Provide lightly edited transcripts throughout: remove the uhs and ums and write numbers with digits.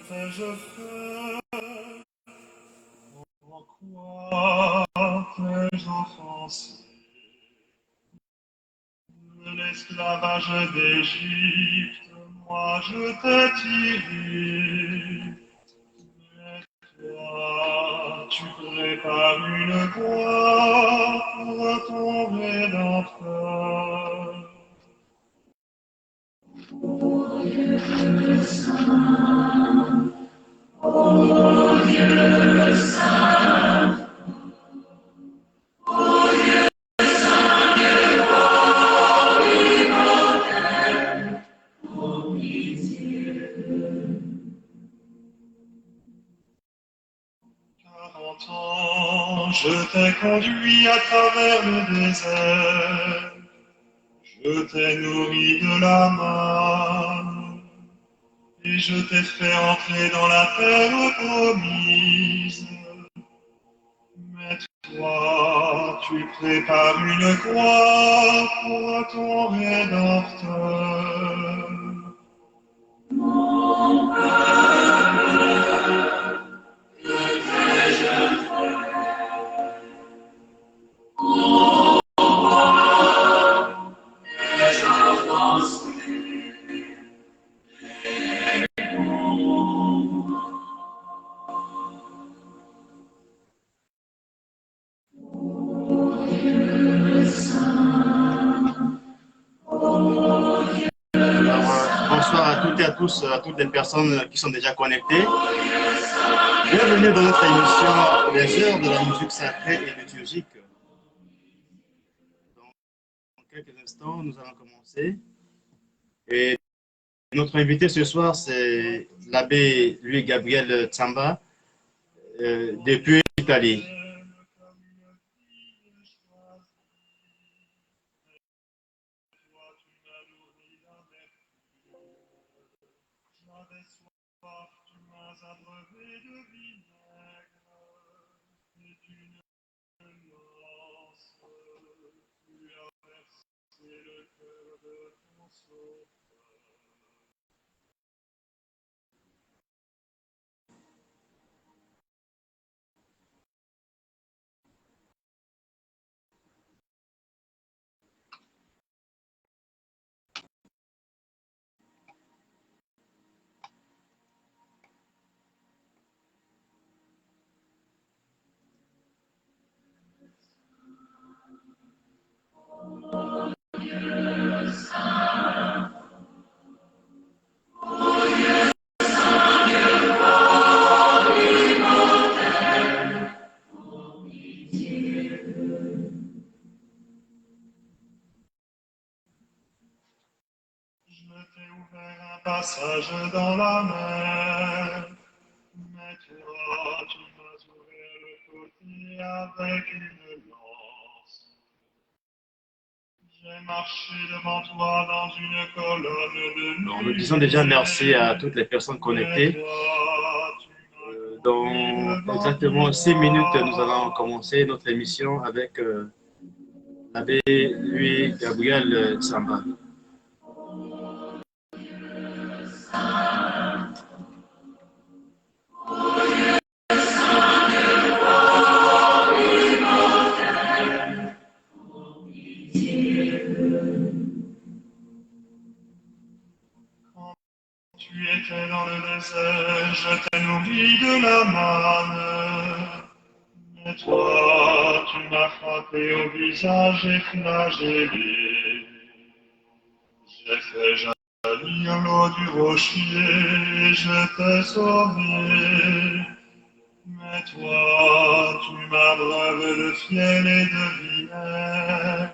t'ai-je fait? Pourquoi t'ai-je offensé? De l'esclavage d'Égypte, moi je t'ai tiré. Mais toi, tu prépares une croix pour ton Rédempteur. Ô Dieu saint, ô Dieu saint, ô Dieu saint, Dieu fort, immortel, ô pitié. 40 ans, je t'ai conduit à travers le désert, je t'ai nourri de la manne, et je t'ai fait entrer dans la terre promise. Mais toi, tu prépares une croix pour ton Rédempteur. Mon peuple, que t'ai-je fait? Ô roi, t'ai-je offensé? Bonsoir à toutes et à tous, à toutes les personnes qui sont déjà connectées. Bienvenue dans notre émission Les heures de la musique sacrée et liturgique. Dans quelques instants, nous allons commencer. Et notre invité ce soir, c'est l'abbé Louis-Gabriel Tsamba, depuis l'Italie. Tu m'as abreuvé de vinaigre et d'une lance. Tu as versé le cœur de ton sauveur. Je t'ai ouvert un passage dans la mer, mais toi, tu m'as ouvert le côté avec une lance. J'ai marché devant toi dans une colonne de nuée. Nous disons déjà merci à toutes les personnes connectées. Dans exactement 6 minutes, nous allons commencer notre émission avec l'abbé Louis-Gabriel Tsamba. Tu étais dans le désert, je t'ai nourri de la manne. Mais toi, tu m'as frappé au visage et flagellé. J'ai fait jaillir l'eau du rocher et je t'ai sauvé. Mais toi, tu m'as bravé de fiel et de vinaigre.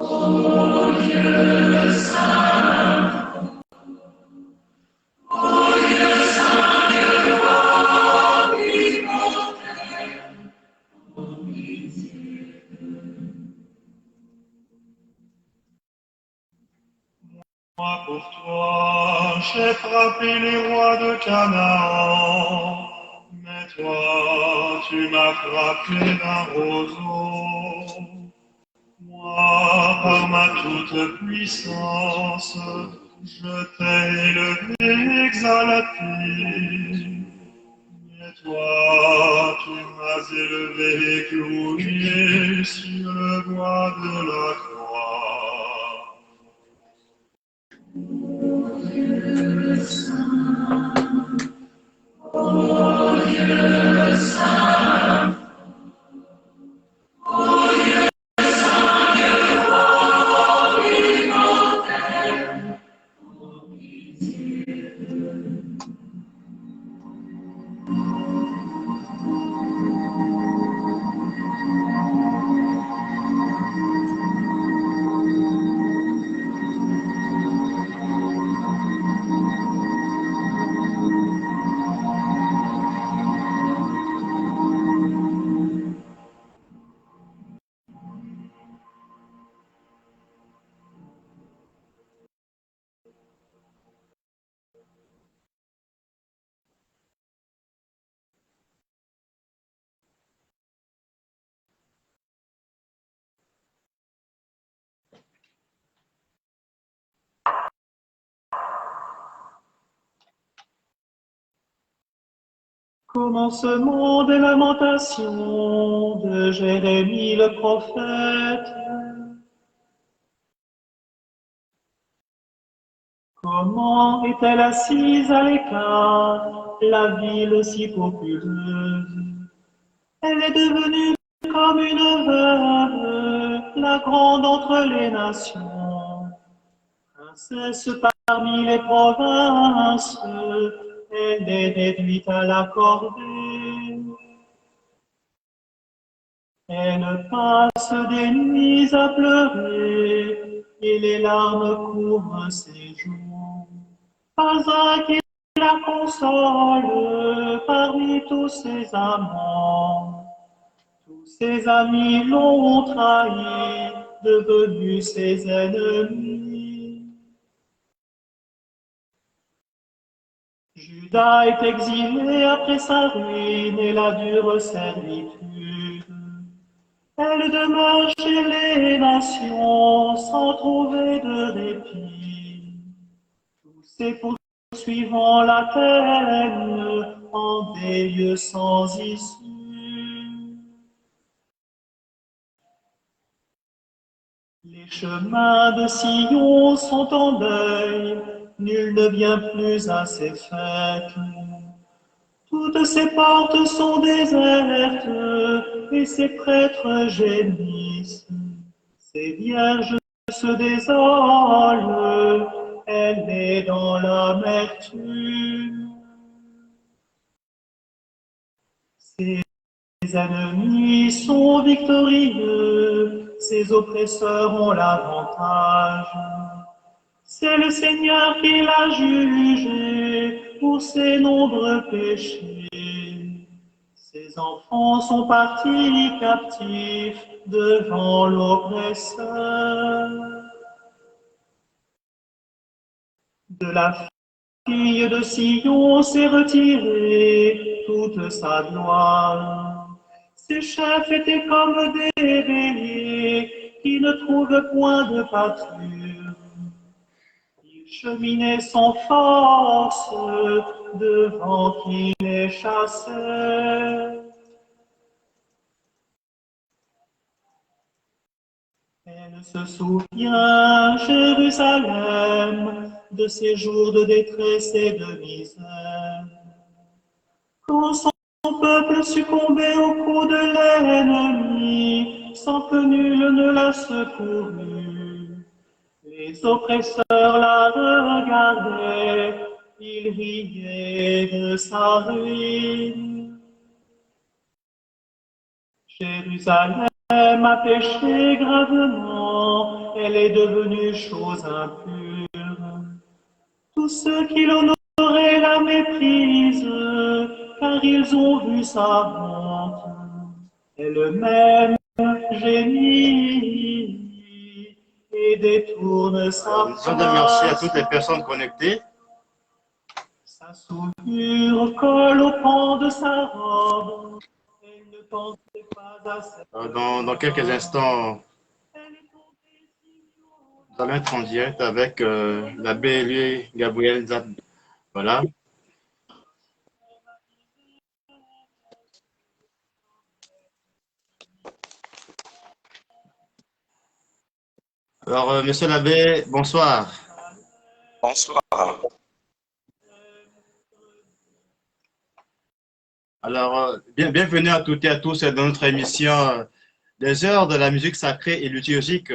Oh, Dieu saint, Moi pour toi, j'ai frappé les rois de Canaan, mais toi, tu m'as frappé d'un roseau. Moi, par ma toute puissance, je t'ai élevé, exalté. Mais toi, tu m'as élevé, cloué sur le bois de la croix. Commencement des lamentations de Jérémie le prophète. Comment est-elle assise à l'écart, la ville si populeuse? Elle est devenue comme une veuve, la grande entre les nations. Princesse parmi les provinces, elle est réduite à la corvée. Elle passe des nuits à pleurer, et les larmes couvrent ses joues. Pas un qui la console parmi tous ses amants. Tous ses amis l'ont trahi, devenus ses ennemis. Judas est exilé après sa ruine et la dure servitude. Elle demeure chez les nations sans trouver de répit. Tous ses poursuivants l'atteignent en des lieux sans issue. Les chemins de Sion sont en deuil, nul ne vient plus à ses fêtes. Toutes ses portes sont désertes et ses prêtres gémissent. Ces vierges se désolent, elle est dans l'amertume. Ses ennemis sont victorieux, ses oppresseurs ont l'avantage. C'est le Seigneur qui l'a jugé pour ses nombreux péchés. Ses enfants sont partis captifs devant l'oppresseur. De la fille de Sion s'est retirée toute sa gloire. Ses chefs étaient comme des béliers qui ne trouvent point de pâture. Ils cheminaient sans force devant qui les chassait. Elle se souvient, Jérusalem, de ses jours de détresse et de misère. Quand son peuple succombait au coup de l'ennemi, sans que nul ne la secourût. Les oppresseurs la regardaient, ils riaient de sa ruine. Jérusalem a péché gravement, elle est devenue chose impure. Tous ceux qui l'honoraient la méprisent, car ils ont vu sa honte. Elle-même gémit et détourne sa Nous disons de merci à toutes les face. personnes connectées. Sa souillure colle au pan de sa robe. Elle ne pensait pas à sa Dans quelques instants, Elle est tombée si haut. nous allons être en direct avec l'abbé lui, Gabriel Zab. Voilà. Alors, monsieur l'abbé, bonsoir. Bonsoir. Alors, bienvenue à toutes et à tous dans notre émission des heures de la musique sacrée et liturgique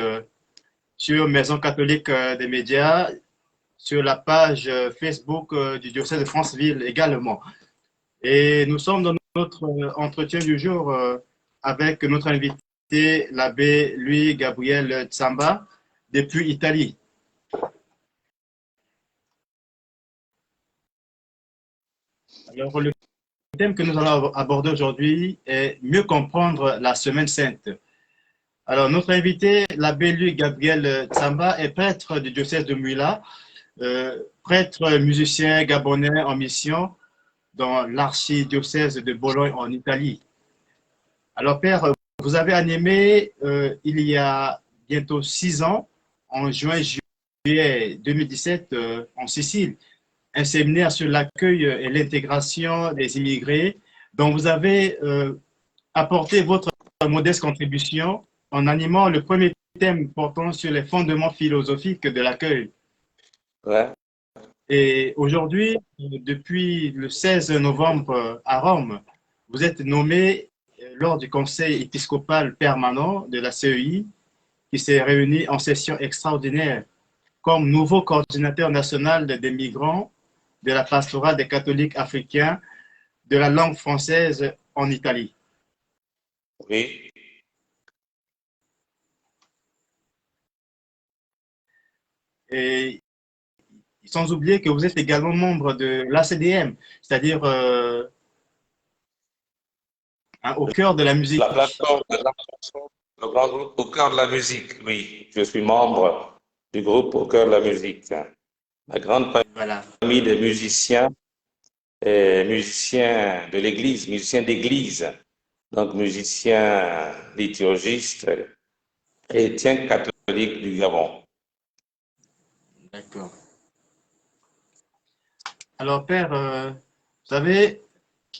sur Maison catholique des médias, sur la page Facebook du diocèse de Franceville également. Et nous sommes dans notre entretien du jour avec notre invité, l'abbé Louis Gabriel Tsamba, depuis Italie. Alors, le thème que nous allons aborder aujourd'hui est mieux comprendre la Semaine Sainte. Alors, notre invité, l'abbé Louis Gabriel Tsamba, est prêtre du diocèse de Mouila, prêtre musicien gabonais en mission dans l'archidiocèse de Bologne en Italie. Alors, Père, vous avez animé il y a bientôt 6 ans, en juin-juillet 2017, en Sicile, un séminaire sur l'accueil et l'intégration des immigrés, dont vous avez apporté votre modeste contribution en animant le premier thème portant sur les fondements philosophiques de l'accueil. Ouais. Et aujourd'hui, depuis le 16 novembre à Rome, vous êtes nommé lors du conseil épiscopal permanent de la CEI, qui s'est réuni en session extraordinaire comme nouveau coordinateur national des migrants de la pastorale des catholiques africains de la langue française en Italie. Oui. Et sans oublier que vous êtes également membre de l'ACDM, c'est-à-dire au cœur de la musique. La plateforme de la chanson, le grand groupe au cœur de la musique. Oui, je suis membre du groupe au cœur de la musique. La grande Voilà. famille de musiciens, et musiciens de l'Église, musiciens d'Église, donc musiciens liturgistes, chrétiens catholiques du Gabon. D'accord. Alors, Père, vous savez,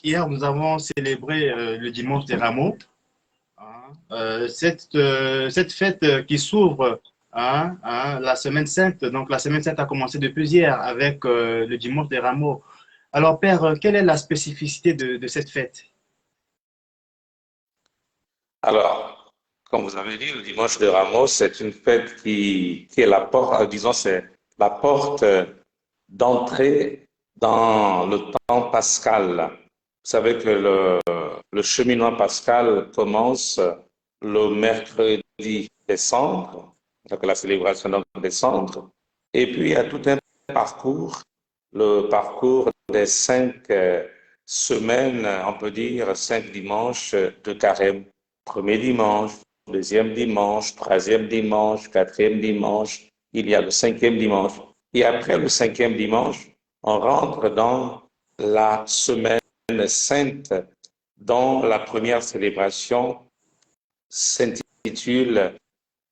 hier, nous avons célébré le dimanche des Rameaux. Cette fête qui s'ouvre la Semaine Sainte. Donc, la Semaine Sainte a commencé depuis hier avec le dimanche des Rameaux. Alors, Père, quelle est la spécificité de cette fête? Alors, comme vous avez dit, le dimanche de Ramos, c'est une fête qui est la porte, disons, c'est la porte d'entrée dans le temps pascal. Vous savez que le cheminement pascal commence le mercredi décembre, donc la célébration donc décembre, et puis il y a tout un parcours, le parcours des 5 semaines, on peut dire 5 dimanches de carême. Premier dimanche, deuxième dimanche, troisième dimanche, quatrième dimanche, il y a le 5e dimanche. Et après le 5e dimanche, on rentre dans la semaine sainte, dont la première célébration s'intitule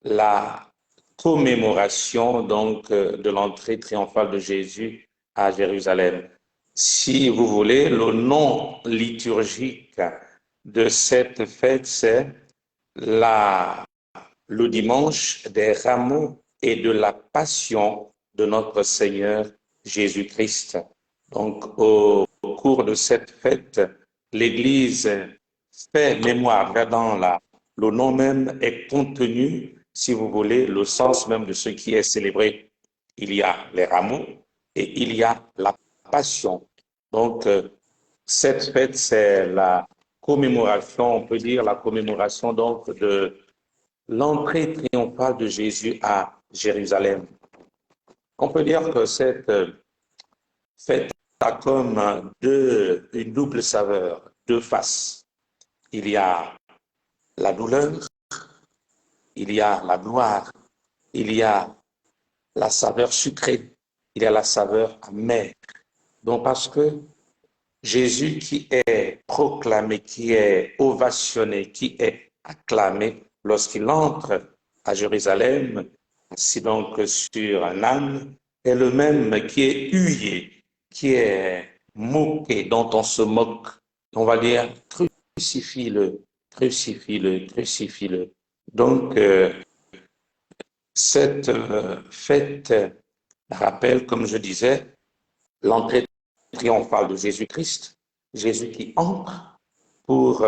la commémoration donc de l'entrée triomphale de Jésus à Jérusalem. Si vous voulez, le nom liturgique de cette fête, c'est le dimanche des rameaux et de la passion de notre Seigneur Jésus-Christ. Donc, au cours de cette fête, l'Église fait mémoire, le nom même est contenu, si vous voulez, le sens même de ce qui est célébré. Il y a les rameaux et il y a la passion. Donc, cette fête, c'est la commémoration, on peut dire la commémoration donc de l'entrée triomphale de Jésus à Jérusalem. On peut dire que cette fête a comme une double saveur, deux faces. Il y a la douleur, il y a la gloire. il y a la saveur sucrée, il y a la saveur amère. Donc parce que Jésus qui est proclamé, qui est ovationné, qui est acclamé lorsqu'il entre à Jérusalem, assis donc sur un âne, est le même qui est hué, qui est moqué, dont on se moque. On va dire crucifie-le, crucifie-le, crucifie-le. Donc, cette fête rappelle, comme je disais, l'entrée triomphale de Jésus-Christ, Jésus qui entre pour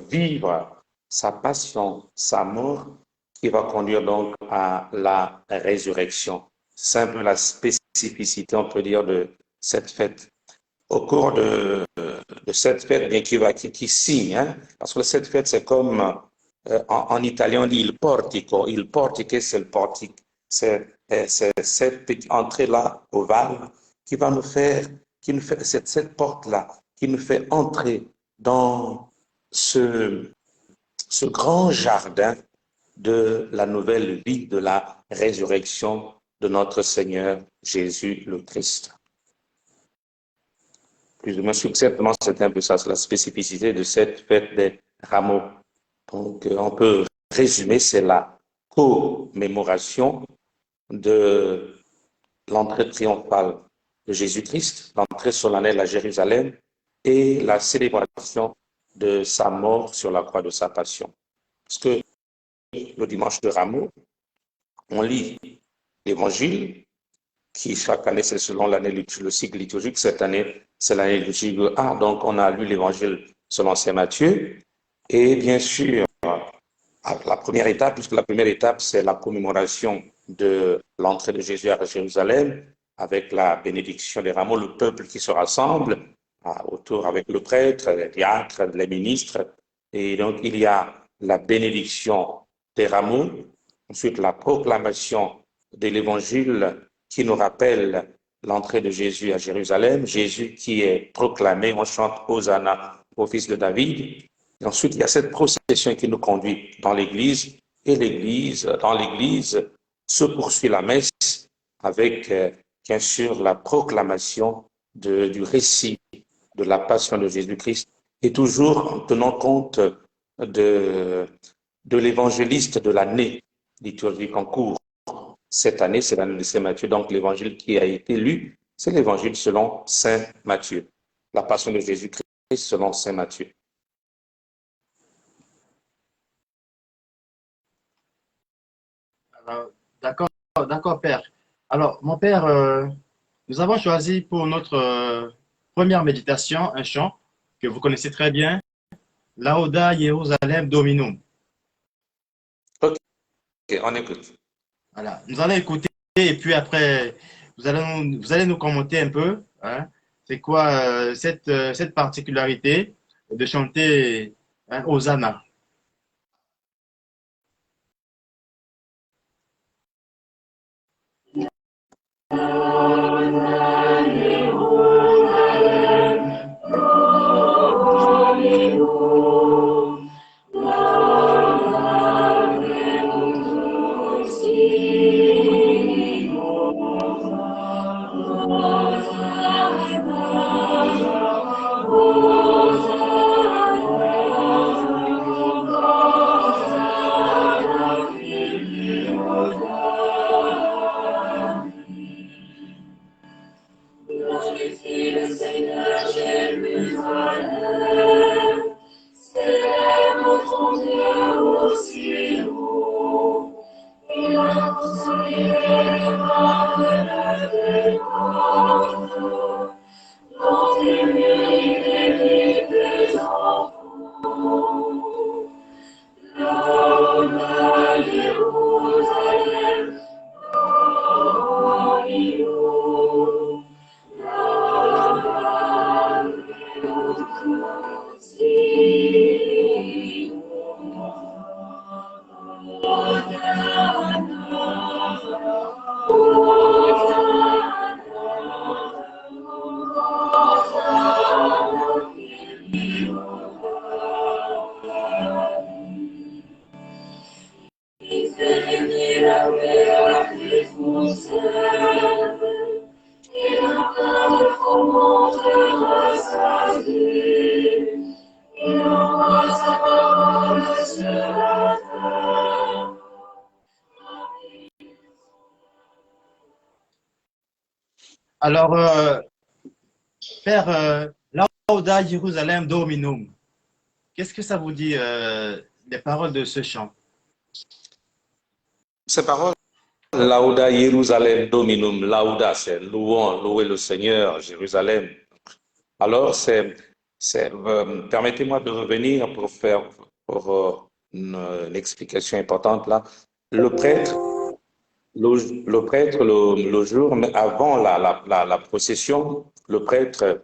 vivre sa passion, sa mort, qui va conduire donc à la résurrection. C'est un peu la spécificité, on peut dire, de cette fête. Au cours de cette fête, bien qui signe, hein, parce que cette fête, c'est comme en italien, on dit il portico. Il portico, c'est le portique. C'est cette petite entrée-là, ovale, qui va nous faire, cette porte-là, qui nous fait entrer dans ce grand jardin de la nouvelle vie, de la résurrection de notre Seigneur Jésus le Christ. Plus ou moins succinctement, c'est un peu ça, c'est la spécificité de cette fête des rameaux. Donc, on peut résumer, c'est la commémoration de l'entrée triomphale de Jésus-Christ, l'entrée solennelle à Jérusalem et la célébration de sa mort sur la croix de sa passion. Parce que le dimanche de Rameaux, on lit l'évangile, qui chaque année, c'est selon l'année, le cycle liturgique. Cette année, c'est l'année liturgique A, donc on a lu l'évangile selon Saint Matthieu. Et bien sûr, la première étape, puisque la première étape, c'est la commémoration de l'entrée de Jésus à Jérusalem, avec la bénédiction des rameaux, le peuple qui se rassemble autour avec le prêtre, les diacres, les ministres. Et donc, il y a la bénédiction des rameaux, ensuite la proclamation de l'évangile qui nous rappelle l'entrée de Jésus à Jérusalem, Jésus qui est proclamé, on chante Hosanna au fils de David. Et ensuite, il y a cette procession qui nous conduit dans l'église, et dans l'église se poursuit la messe avec, bien sûr, la proclamation du récit de la passion de Jésus-Christ, et toujours en tenant compte de l'évangéliste de l'année liturgique en cours. Cette année, c'est l'année de Saint Matthieu, donc l'évangile qui a été lu, c'est l'évangile selon Saint Matthieu, la passion de Jésus-Christ selon Saint Matthieu. D'accord, Père. Alors, mon Père, nous avons choisi pour notre première méditation un chant que vous connaissez très bien, Lauda Jerusalem Dominum. Ok, on écoute. Voilà, nous allons écouter et puis après, vous allez nous commenter un peu, hein, c'est quoi cette particularité de chanter Hosanna. Alors, Père, Lauda Jerusalem Dominum, qu'est-ce que ça vous dit, les paroles de ce chant? Ces paroles, Lauda Jérusalem Dominum, Lauda, c'est louons, louer le Seigneur, Jérusalem. Alors, permettez-moi de revenir pour faire une explication importante là. Le prêtre, le jour avant la procession, le prêtre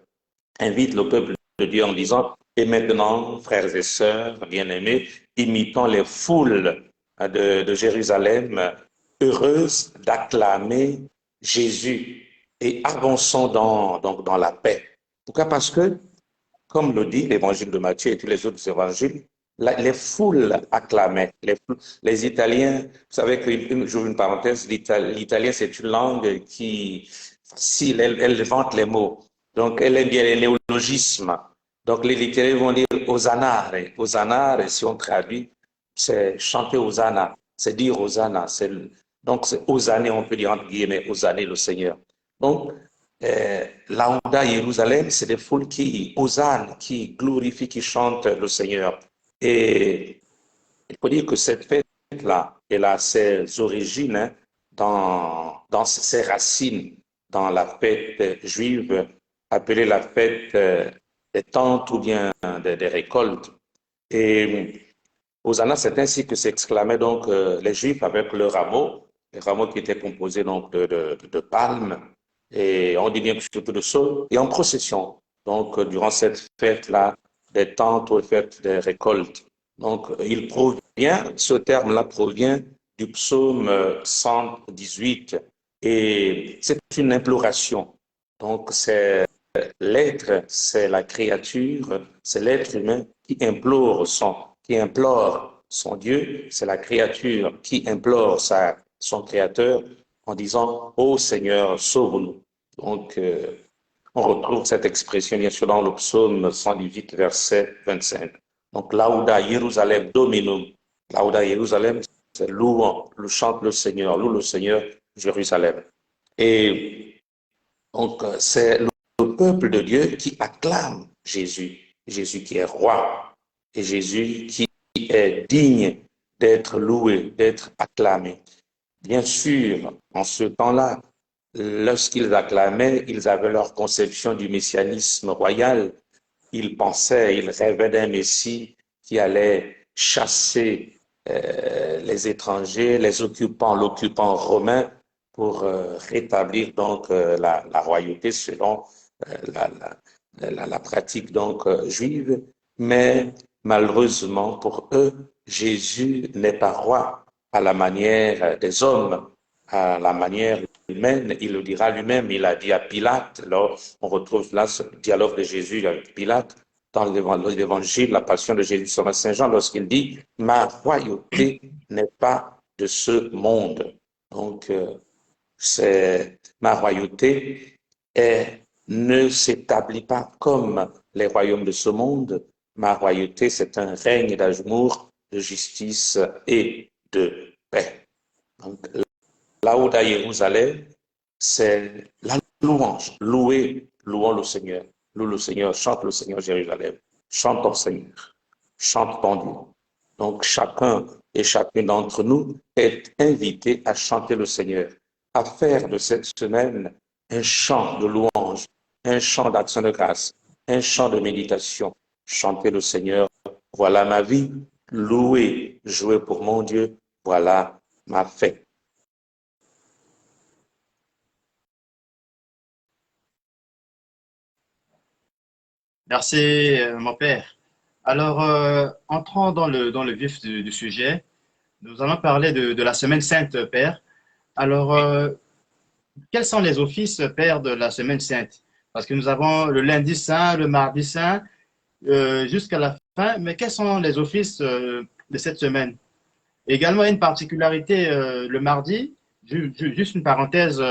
invite le peuple de Dieu en disant: et maintenant, frères et sœurs bien-aimés, imitons les foules de Jérusalem, heureuses d'acclamer Jésus, et avançons donc dans la paix. Pourquoi? Parce que, comme le dit l'évangile de Matthieu et tous les autres évangiles, les foules acclamaient. Les Italiens, vous savez que, j'ouvre une parenthèse, l'italien c'est une langue qui facile, elle invente les mots. Donc elle aime bien les néologismes. Donc les Italiens vont dire Osanare. Osanare, si on traduit, c'est chanter Hosanna, c'est dire Hosanna. Donc c'est Hosanner, on peut dire entre guillemets, Hosanner le Seigneur. Donc, Lauda Jérusalem, c'est des foules qui hosannent, qui glorifient, qui chantent le Seigneur. Et il faut dire que cette fête-là, elle a ses origines dans ses racines, dans la fête juive, appelée la fête des tentes ou bien des récoltes. Et Hosanna, c'est ainsi que s'exclamaient donc les Juifs avec le rameau, les rameaux qui étaient composés donc de palmes, et on dit bien surtout de saules, et en procession. Donc, durant cette fête-là, des tentes ou fête des récoltes. Donc, ce terme-là provient du psaume 118, et c'est une imploration. Donc, c'est l'être, c'est la créature, c'est l'être humain qui implore son Dieu, c'est la créature qui implore son Créateur en disant « Ô Seigneur, sauve-nous ». Donc, on retrouve cette expression bien sûr dans le psaume 118, verset 25. Donc, Lauda Jérusalem Dominum. Lauda Jérusalem, c'est louant, chante le Seigneur, loue le Seigneur, Jérusalem. Et donc, c'est le peuple de Dieu qui acclame Jésus, Jésus qui est roi, et Jésus qui est digne d'être loué, d'être acclamé. Bien sûr, en ce temps-là, lorsqu'ils acclamaient, ils avaient leur conception du messianisme royal. Ils pensaient, ils rêvaient d'un Messie qui allait chasser les étrangers, l'occupant romain, pour rétablir donc la royauté selon la pratique donc juive. Mais malheureusement pour eux, Jésus n'est pas roi à la manière des hommes, à la manière humaine. Il le dira lui-même, il a dit à Pilate, alors on retrouve là ce dialogue de Jésus avec Pilate dans l'évangile, la passion de Jésus selon Saint Jean, lorsqu'il dit « Ma royauté n'est pas de ce monde ». Donc, ma royauté ne s'établit pas comme les royaumes de ce monde. Ma royauté, c'est un règne d'amour, de justice et de paix. Donc, Lauda Jérusalem, c'est la louange. Louons le Seigneur. Loue le Seigneur, chante le Seigneur Jérusalem. Chante ton Seigneur, chante ton Dieu. Donc, chacun et chacune d'entre nous est invité à chanter le Seigneur, à faire de cette semaine un chant de louange, un chant d'action de grâce, un chant de méditation. Chanter le Seigneur, voilà ma vie, louer, jouer pour mon Dieu, voilà ma fête. Merci, mon père. Alors, entrons dans le vif du sujet. Nous allons parler de la Semaine Sainte, Père. Alors, quels sont les offices, Père, de la Semaine Sainte? Parce que nous avons le lundi saint, le mardi saint, jusqu'à la fin. Mais quels sont les offices de cette semaine? Également, il y a une particularité le mardi. Juste une parenthèse,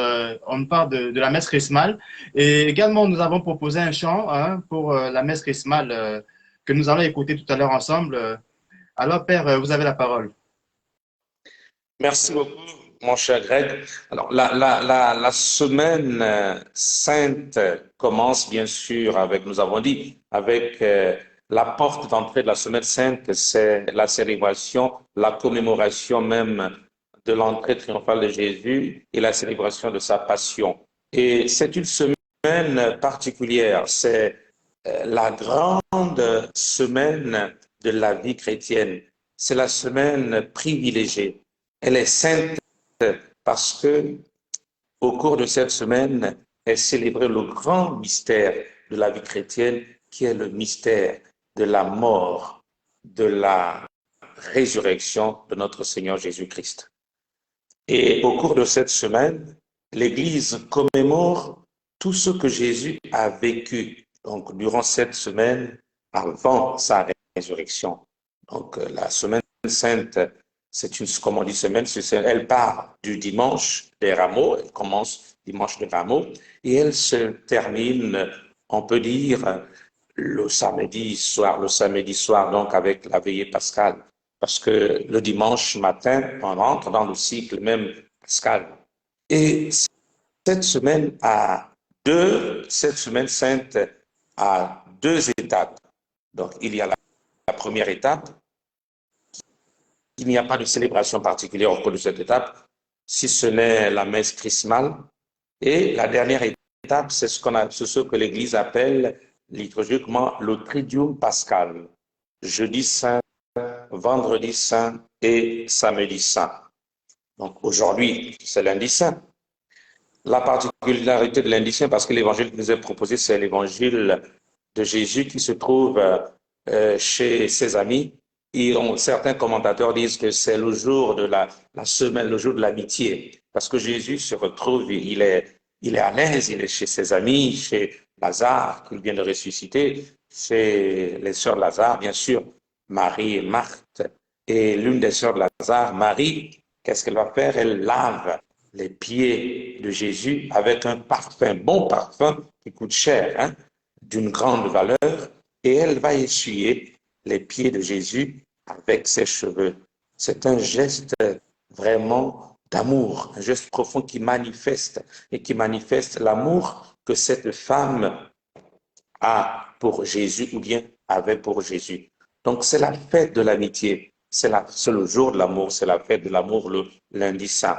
on parle de la messe chrismale. Et également, nous avons proposé un chant pour la messe chrismale que nous allons écouter tout à l'heure ensemble. Alors, Père, vous avez la parole. Merci beaucoup, mon cher Greg. Alors, la semaine sainte commence bien sûr avec, nous avons dit, avec la porte d'entrée de la semaine sainte, c'est la célébration, la commémoration même de l'entrée triomphale de Jésus et la célébration de sa passion. Et c'est une semaine particulière, c'est la grande semaine de la vie chrétienne. C'est la semaine privilégiée. Elle est sainte parce que au cours de cette semaine est célébré le grand mystère de la vie chrétienne qui est le mystère de la mort, de la résurrection de notre Seigneur Jésus-Christ. Et au cours de cette semaine, l'Église commémore tout ce que Jésus a vécu donc durant cette semaine avant sa résurrection. Donc la semaine sainte, c'est une, comme on dit, semaine, elle part du dimanche des rameaux, elle commence dimanche des rameaux, et elle se termine, on peut dire, le samedi soir, donc avec la veillée pascale. Parce que le dimanche matin, on rentre dans le cycle même pascal. Et cette semaine sainte a deux étapes. Donc, il y a la première étape. Il n'y a pas de célébration particulière au cours de cette étape, si ce n'est la messe chrismale. Et la dernière étape, c'est ce que l'Église appelle liturgiquement le Triduum pascal. Jeudi saint, vendredi saint et samedi saint. Donc aujourd'hui, c'est lundi saint. La particularité de lundi saint, parce que l'évangile qui nous est proposé, c'est l'évangile de Jésus qui se trouve chez ses amis. Et certains commentateurs disent que c'est le jour de la semaine, le jour de l'amitié, parce que Jésus se retrouve, il est à l'aise, il est chez ses amis, chez Lazare, qu'il vient de ressusciter, chez les sœurs Lazare, bien sûr, Marie et Marthe. Et l'une des sœurs de Lazare, Marie, qu'est-ce qu'elle va faire? Elle lave les pieds de Jésus avec un parfum, bon parfum qui coûte cher, hein, d'une grande valeur, et elle va essuyer les pieds de Jésus avec ses cheveux. C'est un geste vraiment d'amour, un geste profond qui manifeste l'amour que cette femme a pour Jésus ou bien avait pour Jésus. Donc c'est la fête de l'amitié, c'est le jour de l'amour, c'est la fête de l'amour le lundi saint.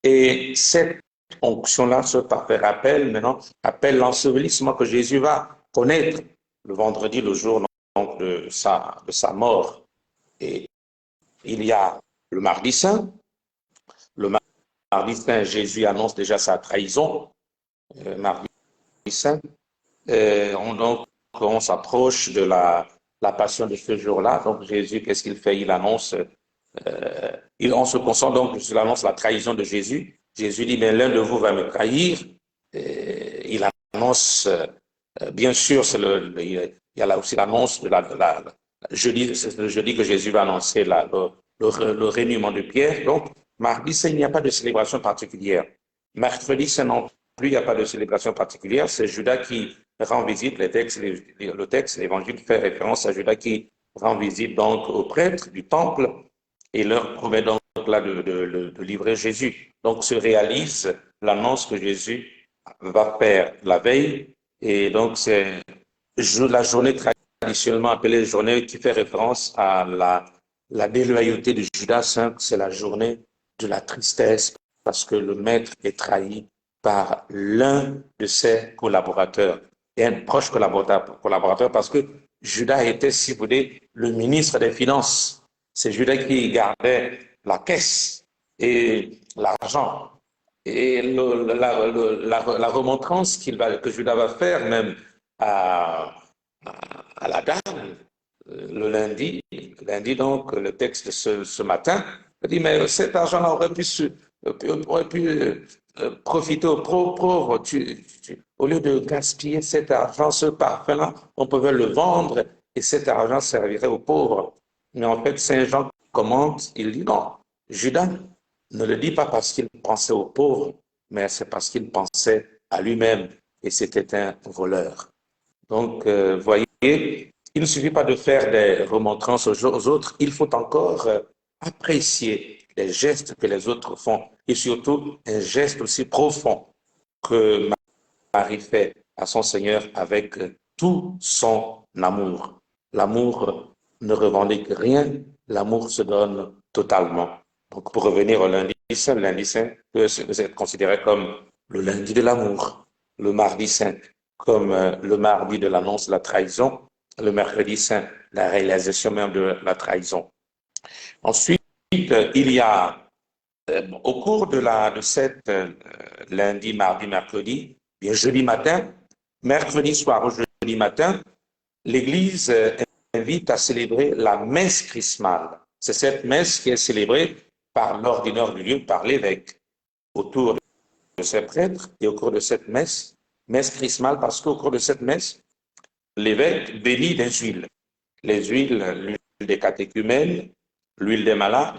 Et cette onction-là, ce parfait rappel l'ensevelissement que Jésus va connaître le vendredi, le jour donc, de sa mort. Et il y a le mardi saint. Le mardi saint, Jésus annonce déjà sa trahison. Mardi saint. On s'approche de la passion de ce jour-là. Donc Jésus, qu'est-ce qu'il fait? Il annonce, on se concentre donc sur l'annonce, la trahison de Jésus. Jésus dit, mais l'un de vous va me trahir. Il annonce, bien sûr, il y a là aussi l'annonce de c'est le jeudi que Jésus va annoncer le reniement de Pierre. Donc, mardi saint, il n'y a pas de célébration particulière. Mercredi saint non plus, il n'y a pas de célébration particulière. C'est Judas qui rend visite. Le texte, l'évangile fait référence à Judas qui rend visite donc aux prêtres du temple et leur promet donc là de livrer Jésus. Donc se réalise l'annonce que Jésus va faire la veille. Et donc c'est la journée traditionnellement appelée journée qui fait référence à la déloyauté de Judas. C'est la journée de la tristesse parce que le maître est trahi par l'un de ses collaborateurs et un proche collaborateur parce que Judas était, si vous voulez, le ministre des Finances. C'est Judas qui gardait la caisse et l'argent. Et la remontrance que Judas va faire même à la dame le lundi donc, le texte de ce matin, dit, mais cet argent-là aurait pu profiter aux pauvres. Au lieu de gaspiller cet argent, ce parfum-là, on pouvait le vendre et cet argent servirait aux pauvres. Mais en fait, Saint Jean commente, il dit non, Judas ne le dit pas parce qu'il pensait aux pauvres, mais c'est parce qu'il pensait à lui-même et c'était un voleur. Donc, voyez, il ne suffit pas de faire des remontrances aux autres, il faut encore apprécier les gestes que les autres font et surtout un geste aussi profond que Marie fait à son Seigneur avec tout son amour. L'amour ne revendique rien, l'amour se donne totalement. Donc pour revenir au lundi saint peut être considéré comme le lundi de l'amour, le mardi saint comme le mardi de l'annonce de la trahison, le mercredi saint, la réalisation même de la trahison. Ensuite, il y a au cours de cette lundi, mardi, mercredi, bien jeudi matin, mercredi soir ou jeudi matin, l'Église invite à célébrer la messe chrismale. C'est cette messe qui est célébrée par l'ordinaire du lieu, par l'évêque, autour de ces prêtres. Et au cours de cette messe chrismale, parce qu'au cours de cette messe, l'évêque bénit des huiles. Les huiles, l'huile des catéchumènes, l'huile des malades.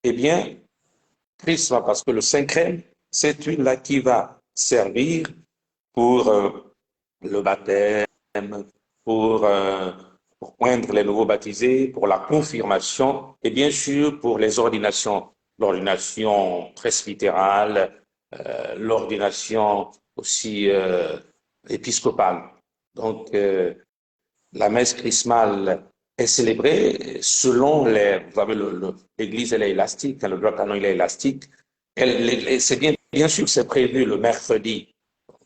Eh bien, chrisme, parce que le Saint-Crème, cette huile-là qui va servir pour le baptême, pour oindre les nouveaux baptisés, pour la confirmation et bien sûr pour les ordinations, l'ordination presbytérale, l'ordination aussi épiscopale. Donc, la messe chrismale est célébrée selon vous savez, l'Église, elle est élastique, le droit canon, il est élastique. C'est bien sûr que c'est prévu le mercredi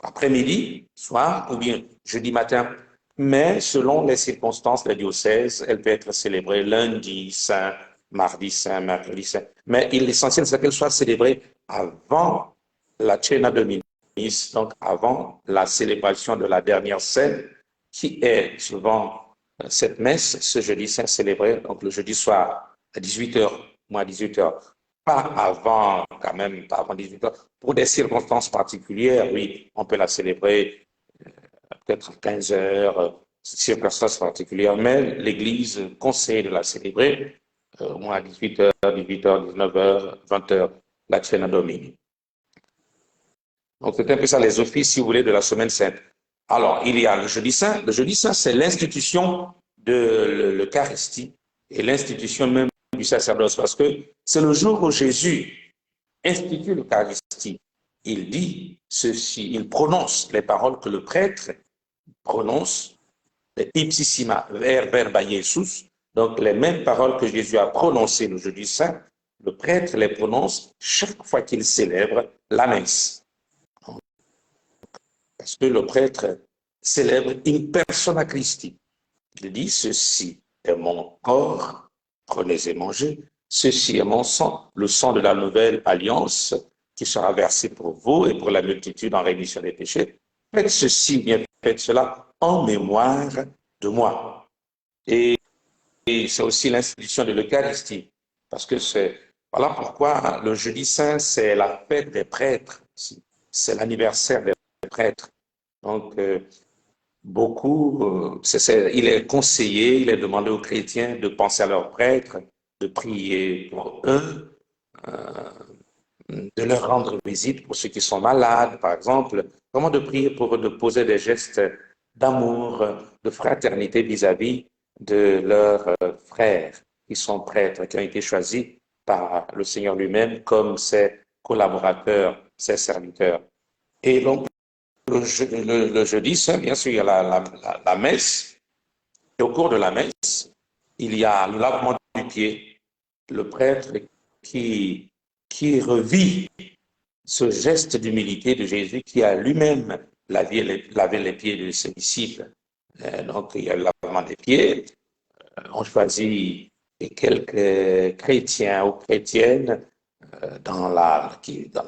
après-midi, soir, ou bien jeudi matin, mais selon les circonstances, les diocèses, elle peut être célébrée lundi saint, mardi saint, mercredi saint. Mais l'essentiel, c'est qu'elle soit célébrée avant la Cena Dominis, donc avant la célébration de la dernière scène, qui est souvent cette messe, ce jeudi saint célébré, donc le jeudi soir à 18h, moins 18h. Pas avant, quand même, pas avant 18h. Pour des circonstances particulières, oui, on peut la célébrer peut-être à 15h, circonstances particulières, mais l'Église conseille de la célébrer au moins à 18h, 19h, 20h, la Cena Domini. Donc, c'est un peu ça les offices, si vous voulez, de la Semaine Sainte. Alors, il y a le jeudi saint. Le jeudi saint, c'est l'institution de l'Eucharistie et l'institution même du sacerdoce, parce que c'est le jour où Jésus institue l'Eucharistie. Il dit ceci, il prononce les paroles que le prêtre prononce, les ipsissima verba Jesus, donc les mêmes paroles que Jésus a prononcées le jeudi saint, le prêtre les prononce chaque fois qu'il célèbre la messe. Parce que le prêtre célèbre in persona Christi. Il dit, ceci est mon corps, prenez et mangez, ceci est mon sang, le sang de la nouvelle alliance qui sera versé pour vous et pour la multitude en rémission des péchés. Faites ceci, bien faites cela en mémoire de moi. Et c'est aussi l'institution de l'Eucharistie, parce que voilà pourquoi le jeudi saint, c'est la fête des prêtres, c'est l'anniversaire des prêtres. Donc, il est conseillé, il est demandé aux chrétiens de penser à leurs prêtres, de prier pour eux, de leur rendre visite pour ceux qui sont malades, par exemple. Comment de prier pour eux, de poser des gestes d'amour, de fraternité vis-à-vis de leurs frères qui sont prêtres, qui ont été choisis par le Seigneur lui-même comme ses collaborateurs, ses serviteurs. Et donc, le jeudi saint, bien sûr, il y a la messe. Et au cours de la messe, il y a le lavement du pied. Le prêtre qui revit ce geste d'humilité de Jésus qui a lui-même lavé les pieds de ses disciples. Donc, il y a le lavement des pieds. On choisit quelques chrétiens ou chrétiennes dans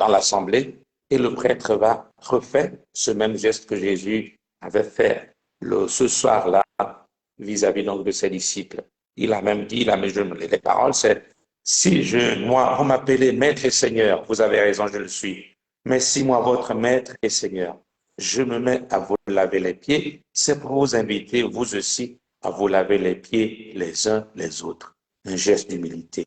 l'assemblée. Et le prêtre va refaire ce même geste que Jésus avait fait ce soir-là vis-à-vis donc de ses disciples. Il a même dit, les paroles, c'est « Si moi, vous m'appelez Maître et Seigneur, vous avez raison, je le suis. Mais si moi, votre Maître et Seigneur, je me mets à vous laver les pieds, c'est pour vous inviter, vous aussi, à vous laver les pieds les uns les autres. » Un geste d'humilité.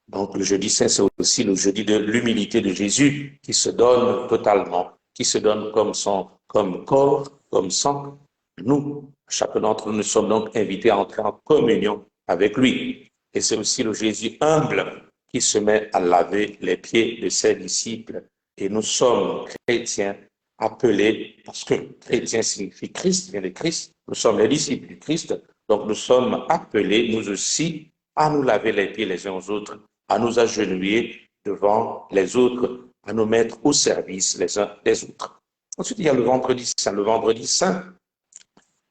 Donc, le jeudi saint, c'est aussi le jeudi de l'humilité de Jésus qui se donne totalement, qui se donne comme corps, comme sang, nous, Chacun d'entre nous sommes donc invités à entrer en communion avec lui. Et c'est aussi le Jésus humble qui se met à laver les pieds de ses disciples. Et nous sommes chrétiens appelés, parce que chrétien signifie Christ, vient de Christ, nous sommes les disciples du Christ, donc nous sommes appelés, nous aussi, à nous laver les pieds les uns aux autres, à nous agenouiller devant les autres, à nous mettre au service les uns des autres. Ensuite, il y a le vendredi saint. Le vendredi saint,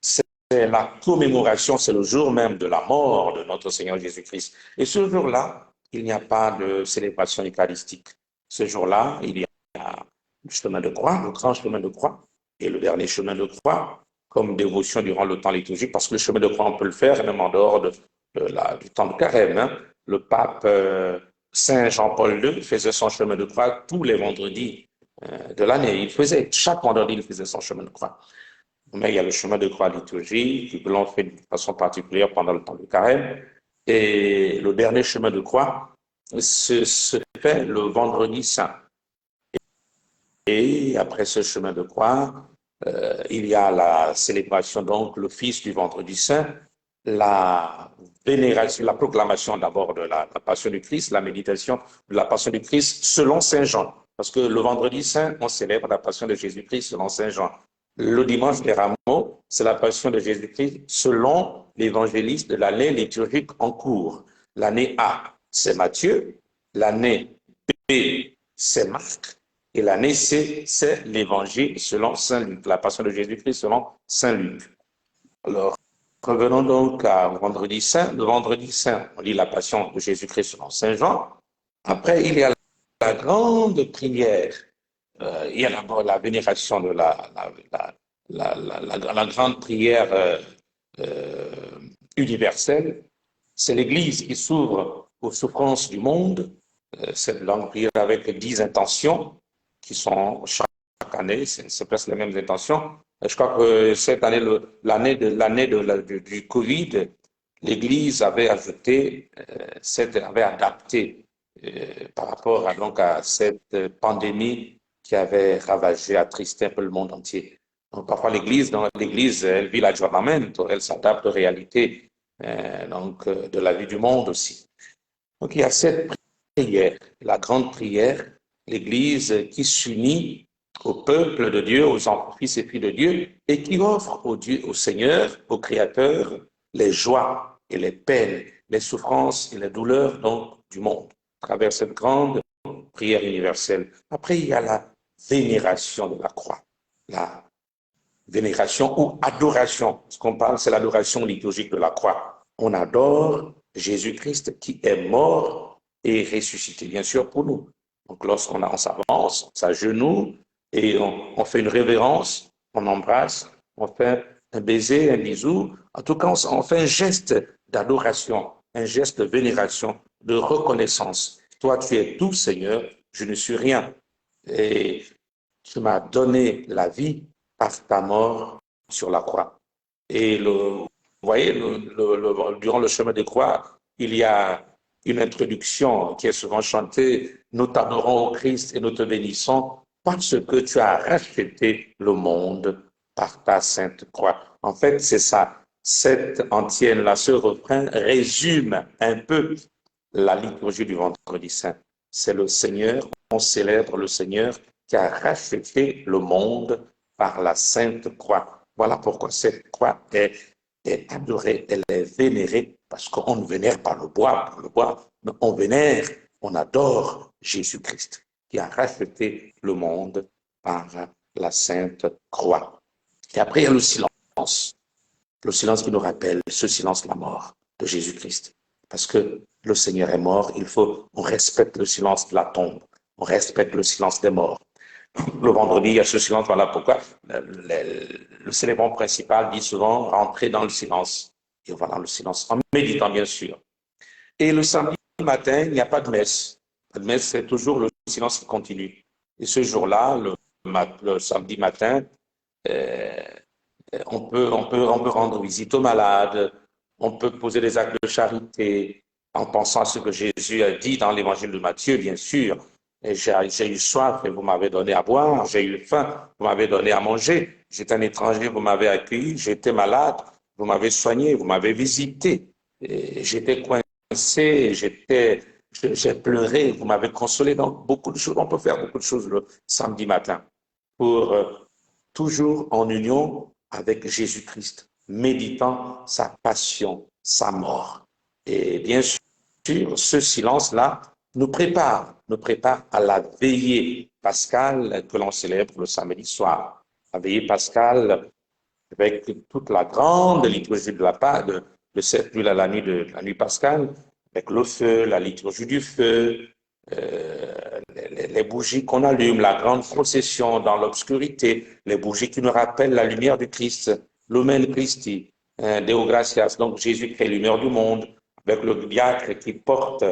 c'est la commémoration, c'est le jour même de la mort de notre Seigneur Jésus-Christ. Et ce jour-là, il n'y a pas de célébration eucharistique. Ce jour-là, il y a le chemin de croix, le grand chemin de croix, et le dernier chemin de croix, comme dévotion durant le temps liturgique, parce que le chemin de croix, on peut le faire même en dehors du temps de carême. Hein. Le pape Saint Jean-Paul II faisait son chemin de croix tous les vendredis de l'année. Chaque vendredi, il faisait son chemin de croix. Mais il y a le chemin de croix liturgique que l'on fait de façon particulière pendant le temps du carême. Et le dernier chemin de croix se fait le vendredi saint. Et après ce chemin de croix, il y a la célébration, donc l'office du vendredi saint, la vénération, la proclamation d'abord de la passion du Christ, la méditation de la passion du Christ selon Saint Jean. Parce que le vendredi saint, on célèbre la passion de Jésus-Christ selon Saint Jean. Le dimanche des Rameaux, c'est la passion de Jésus-Christ selon l'évangéliste de l'année liturgique en cours. L'année A, c'est Matthieu. L'année B, c'est Marc. Et l'année C, c'est l'évangile selon Saint Luc, la passion de Jésus-Christ selon Saint Luc. Alors, revenons donc à vendredi saint. Le vendredi saint, on lit la passion de Jésus-Christ selon Saint Jean. Après, il y a la grande prière. Il y a d'abord la vénération de la grande prière universelle. C'est l'Église qui s'ouvre aux souffrances du monde. Cette longue prière avec 10 intentions qui sont chaque année, c'est presque les mêmes intentions. Je crois que cette année, l'année du Covid, l'Église avait ajouté, avait adapté par rapport à cette pandémie qui avait ravagé, attristé un peu le monde entier. Donc parfois l'Église, elle vit l'aggiornamento, elle s'adapte aux réalités de la vie du monde aussi. Donc il y a cette prière, la grande prière, l'Église qui s'unit au peuple de Dieu, aux fils et filles de Dieu, et qui offre au Seigneur, au Créateur, les joies et les peines, les souffrances et les douleurs donc, du monde, à travers cette grande prière universelle. Après, il y a la vénération de la croix, la vénération ou adoration. Ce qu'on parle, c'est l'adoration liturgique de la croix. On adore Jésus-Christ qui est mort et ressuscité, bien sûr, pour nous. Donc, lorsqu'on s'avance, on s'agenouille et on fait une révérence, on embrasse, on fait un baiser, un bisou. En tout cas, on fait un geste d'adoration, un geste de vénération, de reconnaissance. Toi, tu es tout, Seigneur, je ne suis rien. Et tu m'as donné la vie par ta mort sur la croix. Et vous voyez, durant le chemin de croix, il y a une introduction qui est souvent chantée, nous t'adorons au Christ et nous te bénissons parce que tu as racheté le monde par ta sainte croix. En fait, c'est ça. Cette antienne-là, ce refrain résume un peu la liturgie du vendredi saint. C'est le Seigneur, on célèbre le Seigneur qui a racheté le monde par la sainte croix. Voilà pourquoi cette croix est adorée, elle est vénérée, parce qu'on ne vénère pas le bois pour le bois, mais on vénère, on adore Jésus-Christ qui a racheté le monde par la sainte croix. Et après, il y a le silence qui nous rappelle ce silence de la mort de Jésus-Christ. Parce que le Seigneur est mort, on respecte le silence de la tombe, on respecte le silence des morts. Le vendredi, il y a ce silence, voilà pourquoi le célébrant principal dit souvent « rentrer dans le silence ». Et voilà le silence, en méditant bien sûr. Et le samedi matin, il n'y a pas de messe. La messe, c'est toujours le silence qui continue. Et ce jour-là, le samedi matin, on peut rendre visite aux malades, on peut poser des actes de charité en pensant à ce que Jésus a dit dans l'évangile de Matthieu, bien sûr. Et j'ai eu soif et vous m'avez donné à boire. J'ai eu faim, vous m'avez donné à manger. J'étais un étranger, vous m'avez accueilli. J'étais malade, vous m'avez soigné, vous m'avez visité. J'étais coincé, j'ai pleuré, vous m'avez consolé. Donc, beaucoup de choses, on peut faire beaucoup de choses le samedi matin pour toujours en union avec Jésus-Christ, méditant sa passion, sa mort. Et bien sûr, ce silence-là nous prépare à la veillée pascale que l'on célèbre le samedi soir. La veillée pascale avec toute la grande liturgie de de cette nuit à la nuit pascale, avec le feu, la liturgie du feu, les bougies qu'on allume, la grande procession dans l'obscurité, les bougies qui nous rappellent la lumière du Christ, Lumen Christi, Deo Gratias, donc Jésus qui est lumière du monde, avec le diacre qui porte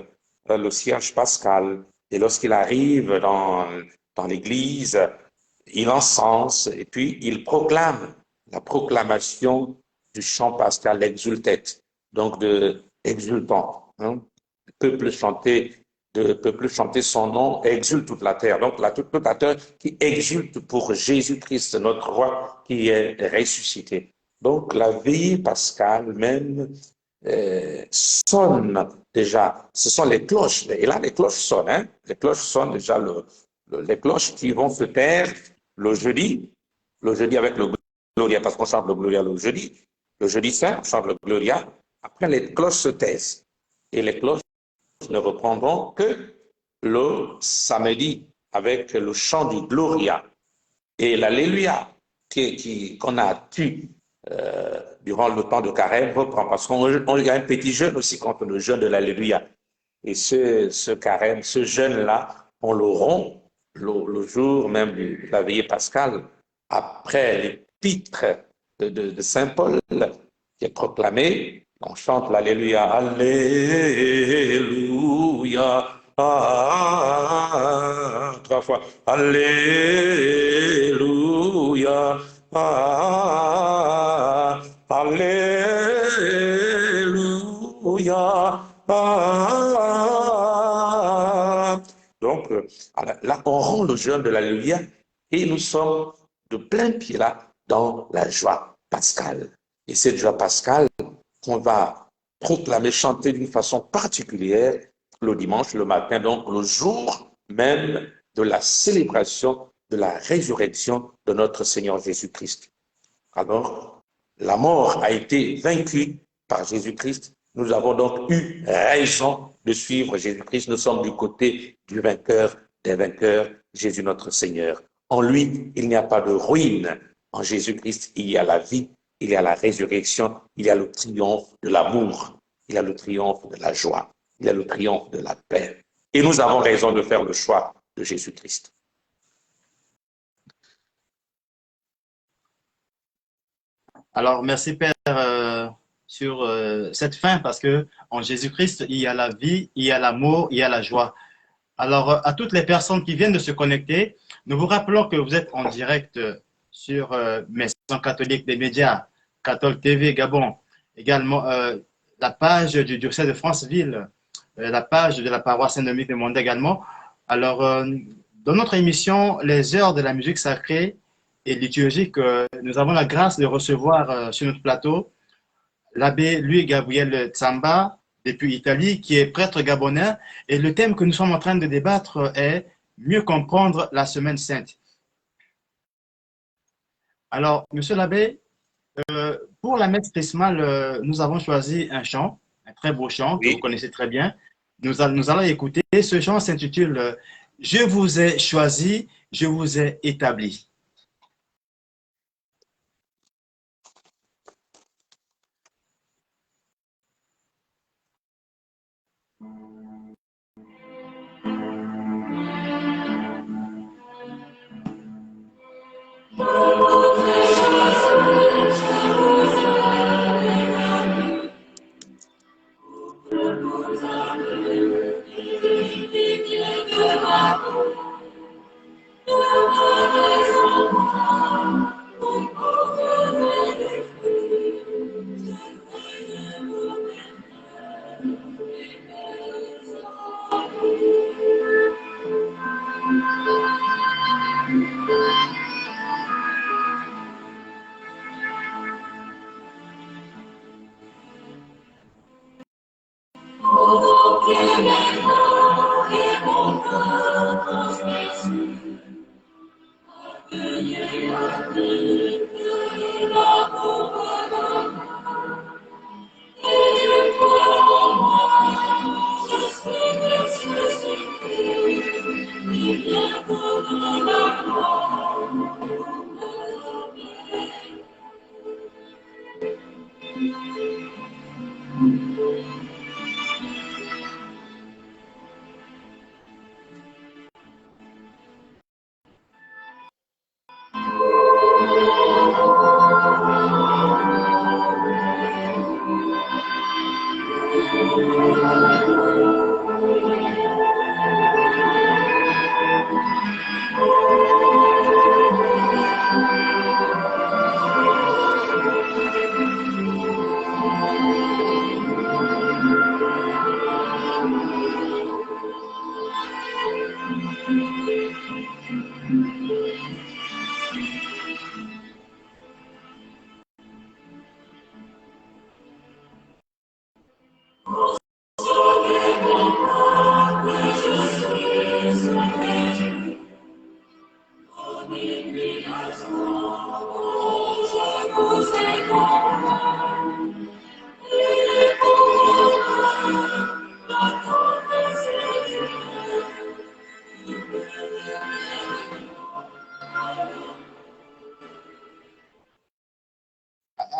le cierge pascal. Et lorsqu'il arrive dans l'église, il encense et puis il proclame la proclamation du chant pascal, l'exultet, donc de exultant. Hein. Le peuple chanter son nom, exulte toute la terre. Donc toute la terre qui exulte pour Jésus-Christ, notre roi qui est ressuscité. Donc la veillée pascale même sonne déjà. Ce sont les cloches. Et là, les cloches sonnent. Hein. Les cloches sonnent déjà, les cloches qui vont se taire le jeudi avec le Gloria, parce qu'on chante le Gloria le jeudi saint, on chante le Gloria, après les cloches se taisent. Et les cloches ne reprendront que le samedi avec le chant du Gloria. Et l'Alléluia qu'on a tué durant le temps de carême reprend, parce qu'il y a un petit jeûne aussi contre le jeûne de l'Alléluia. Et ce carême, ce jeûne-là, on le rompt le jour même de la veillée pascale, après l'épître de Saint Paul, qui est proclamé, on chante l'Alléluia, Alléluia, trois fois, Alléluia, Alléluia. Donc, là, on rend le jeûne de l'Alléluia et nous sommes de plein pied là dans la joie pascale. Et cette joie pascale qu'on va proclamer, chanter d'une façon particulière le dimanche, le matin, donc le jour même de la célébration de la résurrection de notre Seigneur Jésus-Christ. Alors, la mort a été vaincue par Jésus-Christ. Nous avons donc eu raison de suivre Jésus-Christ. Nous sommes du côté du vainqueur des vainqueurs, Jésus notre Seigneur. En lui, il n'y a pas de ruine. En Jésus-Christ, il y a la vie, il y a la résurrection, il y a le triomphe de l'amour, il y a le triomphe de la joie, il y a le triomphe de la paix. Et nous avons raison de faire le choix de Jésus-Christ. Alors, merci Père sur cette fin, parce que en Jésus-Christ, il y a la vie, il y a l'amour, il y a la joie. Alors, à toutes les personnes qui viennent de se connecter, nous vous rappelons que vous êtes en direct sur Maison catholique des médias, Catholique TV Gabon, également la page du diocèse de Franceville, la page de la paroisse Saint-Dominique de Monde également. Alors, dans notre émission, les heures de la musique sacrée et liturgique, nous avons la grâce de recevoir sur notre plateau l'abbé Louis-Gabriel Tsamba, depuis Italie, qui est prêtre gabonais. Et le thème que nous sommes en train de débattre est « Mieux comprendre la Semaine Sainte ». Alors, monsieur l'abbé, pour la messe chrismale, nous avons choisi un chant, un très beau chant que vous Oui. connaissez très bien. Nous allons écouter. Ce chant s'intitule « Je vous ai choisi, je vous ai établi ».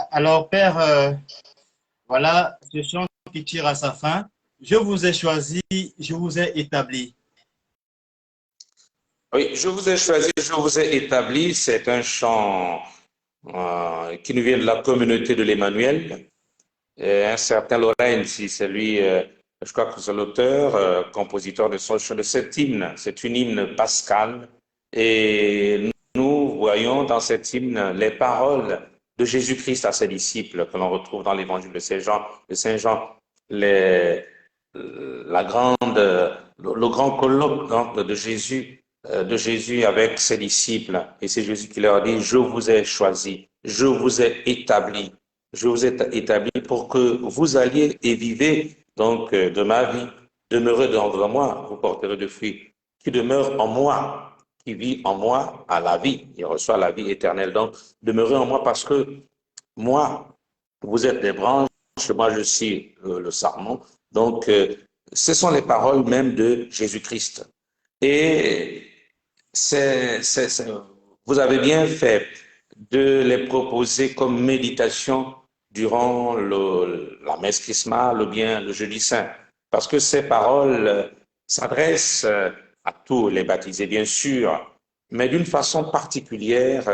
Alors, Père, voilà ce chant qui tire à sa fin. Je vous ai choisi, je vous ai établi. Oui, je vous ai choisi, je vous ai établi. C'est un chant qui nous vient de la communauté de l'Emmanuel. Un certain Lorenzi, c'est lui, je crois que c'est l'auteur, compositeur de cet hymne. C'est une hymne pascale. Et nous voyons dans cet hymne les paroles de Jésus-Christ à ses disciples que l'on retrouve dans l'évangile de Saint Jean, le grand colloque donc, de Jésus avec ses disciples. Et c'est Jésus qui leur dit, je vous ai choisi, je vous ai établi. Je vous ai établi pour que vous alliez et vivez donc de ma vie, demeurez dans moi, vous porterez de fruits. Qui demeure en moi, qui vit en moi, a la vie, il reçoit la vie éternelle. Donc, demeurez en moi parce que moi, vous êtes des branches, moi je suis le sarment. Donc, ce sont les paroles même de Jésus-Christ. Et vous avez bien fait de les proposer comme méditation durant la messe chrismale ou bien le jeudi saint, parce que ces paroles s'adressent à tous les baptisés, bien sûr, mais d'une façon particulière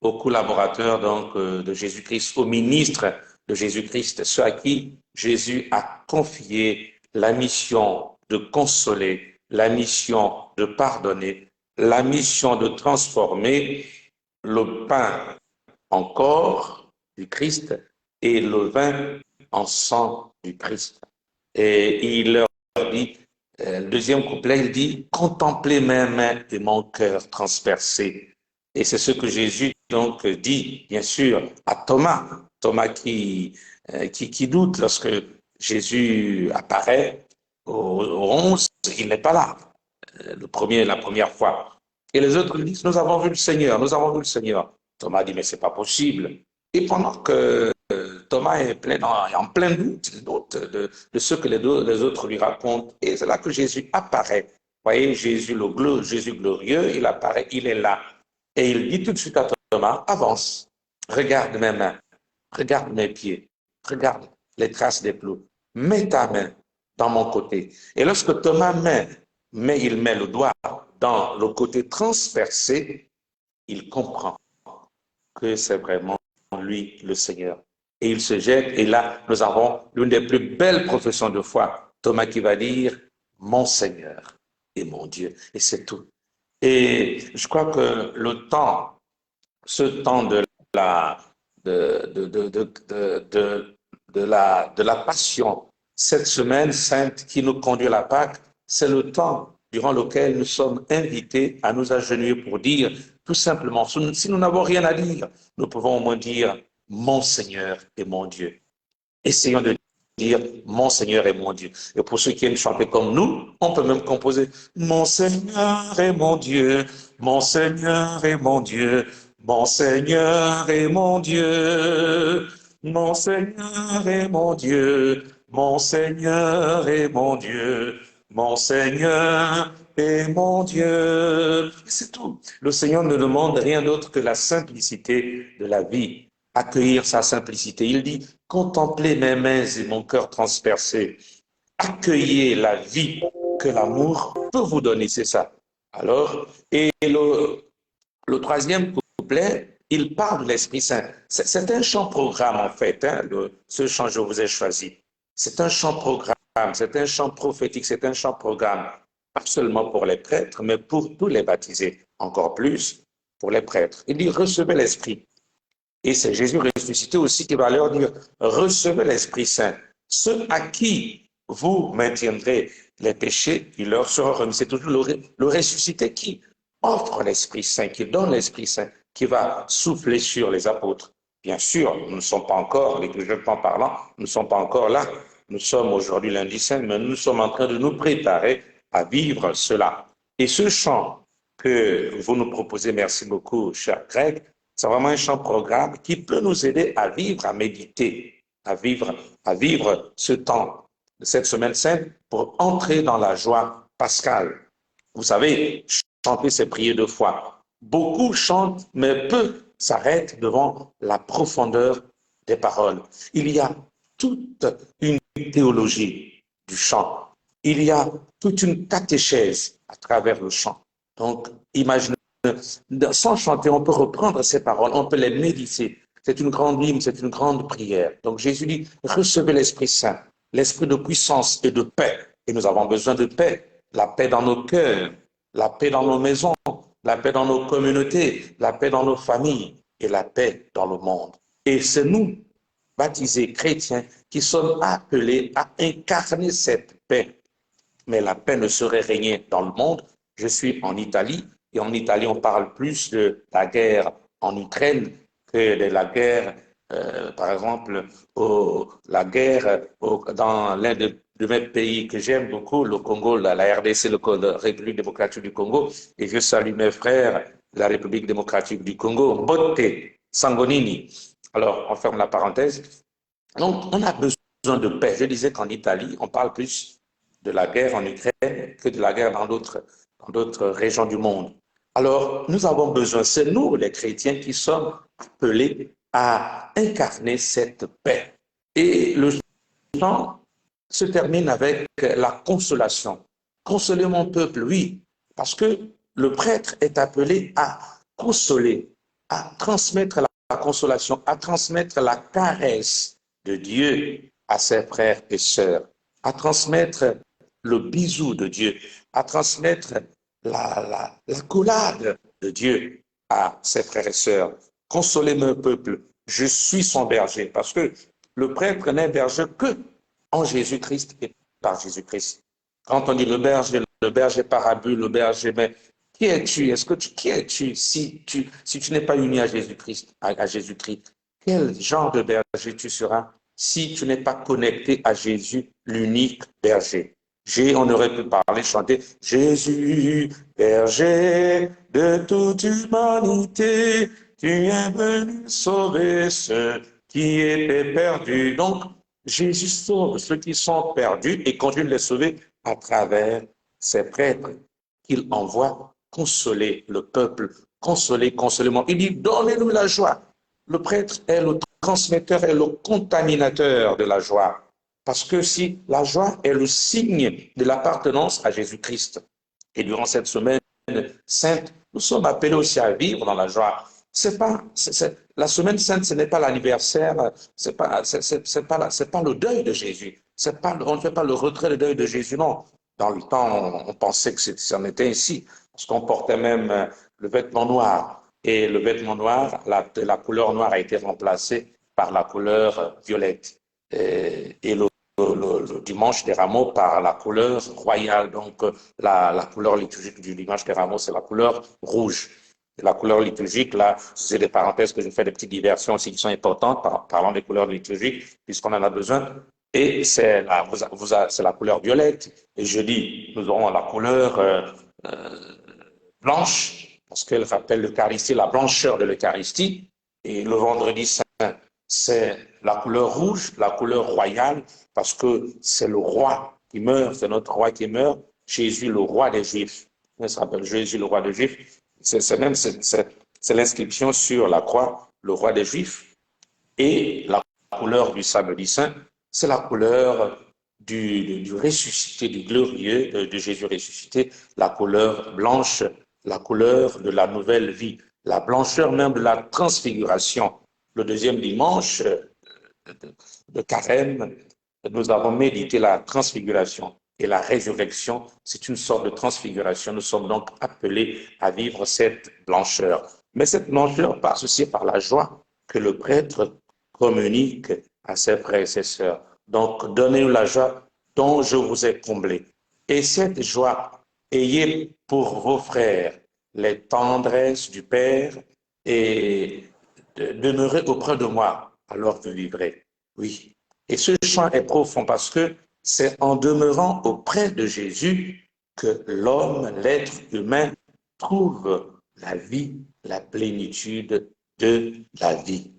aux collaborateurs donc, de Jésus-Christ, aux ministres de Jésus-Christ, ceux à qui Jésus a confié la mission de consoler, la mission de pardonner, la mission de transformer le pain en corps du Christ et le vin en sang du Christ. Et il leur dit, le deuxième couplet, il dit, contemplez mes mains et mon cœur transpercé. Et c'est ce que Jésus donc dit, bien sûr, à Thomas qui doute lorsque Jésus apparaît au 11, il n'est pas là, la première fois. Et les autres lui disent, nous avons vu le Seigneur, nous avons vu le Seigneur. Thomas dit, mais c'est pas possible. Et pendant que Thomas est en plein doute de ce que les autres lui racontent, et c'est là que Jésus apparaît. Vous voyez, Jésus glorieux, il apparaît, il est là. Et il dit tout de suite à Thomas, avance, regarde mes mains, regarde mes pieds, regarde les traces des clous, mets ta main dans mon côté. Et lorsque Thomas il met le doigt dans le côté transpercé, il comprend que c'est vraiment lui le Seigneur. Et il se jette, et là, nous avons l'une des plus belles professions de foi. Thomas qui va dire, mon Seigneur et mon Dieu. Et c'est tout. Et je crois que ce temps de la passion, cette semaine sainte qui nous conduit à la Pâque, c'est le temps durant lequel nous sommes invités à nous agenouiller pour dire tout simplement, si nous n'avons rien à dire, nous pouvons au moins dire mon Seigneur et mon Dieu. Essayons de dire mon Seigneur et mon Dieu. Et pour ceux qui aiment chanter comme nous, on peut même composer mon Seigneur et mon Dieu, mon Seigneur et mon Dieu, mon Seigneur et mon Dieu, mon Seigneur et mon Dieu, mon Seigneur et mon Dieu, mon Seigneur et mon Dieu. C'est tout. Le Seigneur ne demande rien d'autre que la simplicité de la vie, accueillir sa simplicité. Il dit, contemplez mes mains et mon cœur transpercé. Accueillez la vie que l'amour peut vous donner, c'est ça. Alors, et le troisième couplet, il parle de l'Esprit Saint. C'est un chant programme, en fait, hein, ce chant je vous ai choisi. C'est un chant programme, c'est un chant prophétique, c'est un chant programme. Pas seulement pour les prêtres, mais pour tous les baptisés, encore plus pour les prêtres. Il dit, recevez l'Esprit. Et c'est Jésus ressuscité aussi qui va leur dire, recevez l'Esprit Saint. Ceux à qui vous maintiendrez les péchés, il leur sera remis. C'est toujours le ressuscité qui offre l'Esprit Saint, qui donne l'Esprit Saint, qui va souffler sur les apôtres. Bien sûr, nous ne sommes pas encore, liturgiquement parlant, nous ne sommes pas encore là. Nous sommes aujourd'hui lundi saint, mais nous sommes en train de nous préparer à vivre cela. Et ce chant que vous nous proposez, merci beaucoup, cher Greg, c'est vraiment un chant programme qui peut nous aider à vivre, à méditer, à vivre ce temps de cette semaine sainte pour entrer dans la joie pascale. Vous savez, chanter, c'est prier de foi. Beaucoup chantent, mais peu s'arrêtent devant la profondeur des paroles. Il y a toute une théologie du chant. Il y a toute une catéchèse à travers le chant. Donc, imaginez, sans chanter, on peut reprendre ces paroles, on peut les méditer. C'est une grande hymne, c'est une grande prière. Donc, Jésus dit, recevez l'Esprit Saint, l'Esprit de puissance et de paix. Et nous avons besoin de paix. La paix dans nos cœurs, la paix dans nos maisons, la paix dans nos communautés, la paix dans nos familles et la paix dans le monde. Et c'est nous, baptisés chrétiens, qui sommes appelés à incarner cette paix. Mais la paix ne saurait régner dans le monde. Je suis en Italie, et en Italie, on parle plus de la guerre en Ukraine que de la guerre, par exemple, la guerre dans l'un de mes pays que j'aime beaucoup, le Congo, la RDC, la République démocratique du Congo, et je salue mes frères de la République démocratique du Congo, Botte, Sangonini. Alors, on ferme la parenthèse. Donc, on a besoin de paix. Je disais qu'en Italie, on parle plus de la guerre en Ukraine que de la guerre dans d'autres régions du monde. Alors, nous avons besoin, c'est nous les chrétiens qui sommes appelés à incarner cette paix. Et le chant se termine avec la consolation. Consoler mon peuple, oui, parce que le prêtre est appelé à consoler, à transmettre la consolation, à transmettre la caresse de Dieu à ses frères et sœurs, à transmettre le bisou de Dieu, à transmettre la collade de Dieu à ses frères et sœurs. Consolez mon peuple, je suis son berger, parce que le prêtre n'est berger que en Jésus-Christ et par Jésus-Christ. Quand on dit le berger parabule, le berger, mais qui es-tu? Qui es-tu si tu n'es pas uni à Jésus-Christ, à Jésus-Christ? Quel genre de berger tu seras si tu n'es pas connecté à Jésus, l'unique berger? On aurait pu parler, chanter Jésus, berger de toute humanité, tu es venu sauver ceux qui étaient perdus. Donc, Jésus sauve ceux qui sont perdus et continue de les sauver à travers ses prêtres qu'il envoie consoler le peuple, consoler moi. Il dit, donnez-nous la joie. Le prêtre est le transmetteur et le contaminateur de la joie. Parce que si la joie est le signe de l'appartenance à Jésus-Christ. Et durant cette semaine sainte, nous sommes appelés aussi à vivre dans la joie. La semaine sainte, ce n'est pas l'anniversaire, c'est pas le deuil de Jésus. On ne fait pas le retrait du deuil de Jésus, non. Dans le temps, on pensait que c'en était ainsi, parce qu'on portait même le vêtement noir. Et le vêtement noir, la couleur noire a été remplacée par la couleur violette. Et le dimanche des rameaux par la couleur royale. Donc, la couleur liturgique du dimanche des rameaux, c'est la couleur rouge. Et la couleur liturgique, là, c'est des parenthèses que je fais, des petites diversions aussi qui sont importantes, parlant des couleurs liturgiques, puisqu'on en a besoin. Et c'est la couleur violette. Et jeudi, nous aurons la couleur blanche, parce qu'elle rappelle l'Eucharistie, la blancheur de l'Eucharistie. Et le vendredi saint, c'est la couleur rouge, la couleur royale, parce que c'est le roi qui meurt, c'est notre roi qui meurt, Jésus le roi des Juifs. Ça s'appelle Jésus le roi des Juifs. C'est l'inscription sur la croix, le roi des Juifs. Et la couleur du samedi saint, c'est la couleur du ressuscité, du glorieux de Jésus ressuscité, la couleur blanche, la couleur de la nouvelle vie, la blancheur même de la transfiguration. Le deuxième dimanche de Carême, nous avons médité la transfiguration et la résurrection. C'est une sorte de transfiguration. Nous sommes donc appelés à vivre cette blancheur. Mais cette blancheur passe aussi par la joie que le prêtre communique à ses frères et ses sœurs. Donc, donnez-nous la joie dont je vous ai comblé. Et cette joie, ayez pour vos frères les tendresses du Père et demeurez auprès de moi, alors vous vivrez. Oui. Et ce chant est profond parce que c'est en demeurant auprès de Jésus que l'homme, l'être humain, trouve la vie, la plénitude de la vie.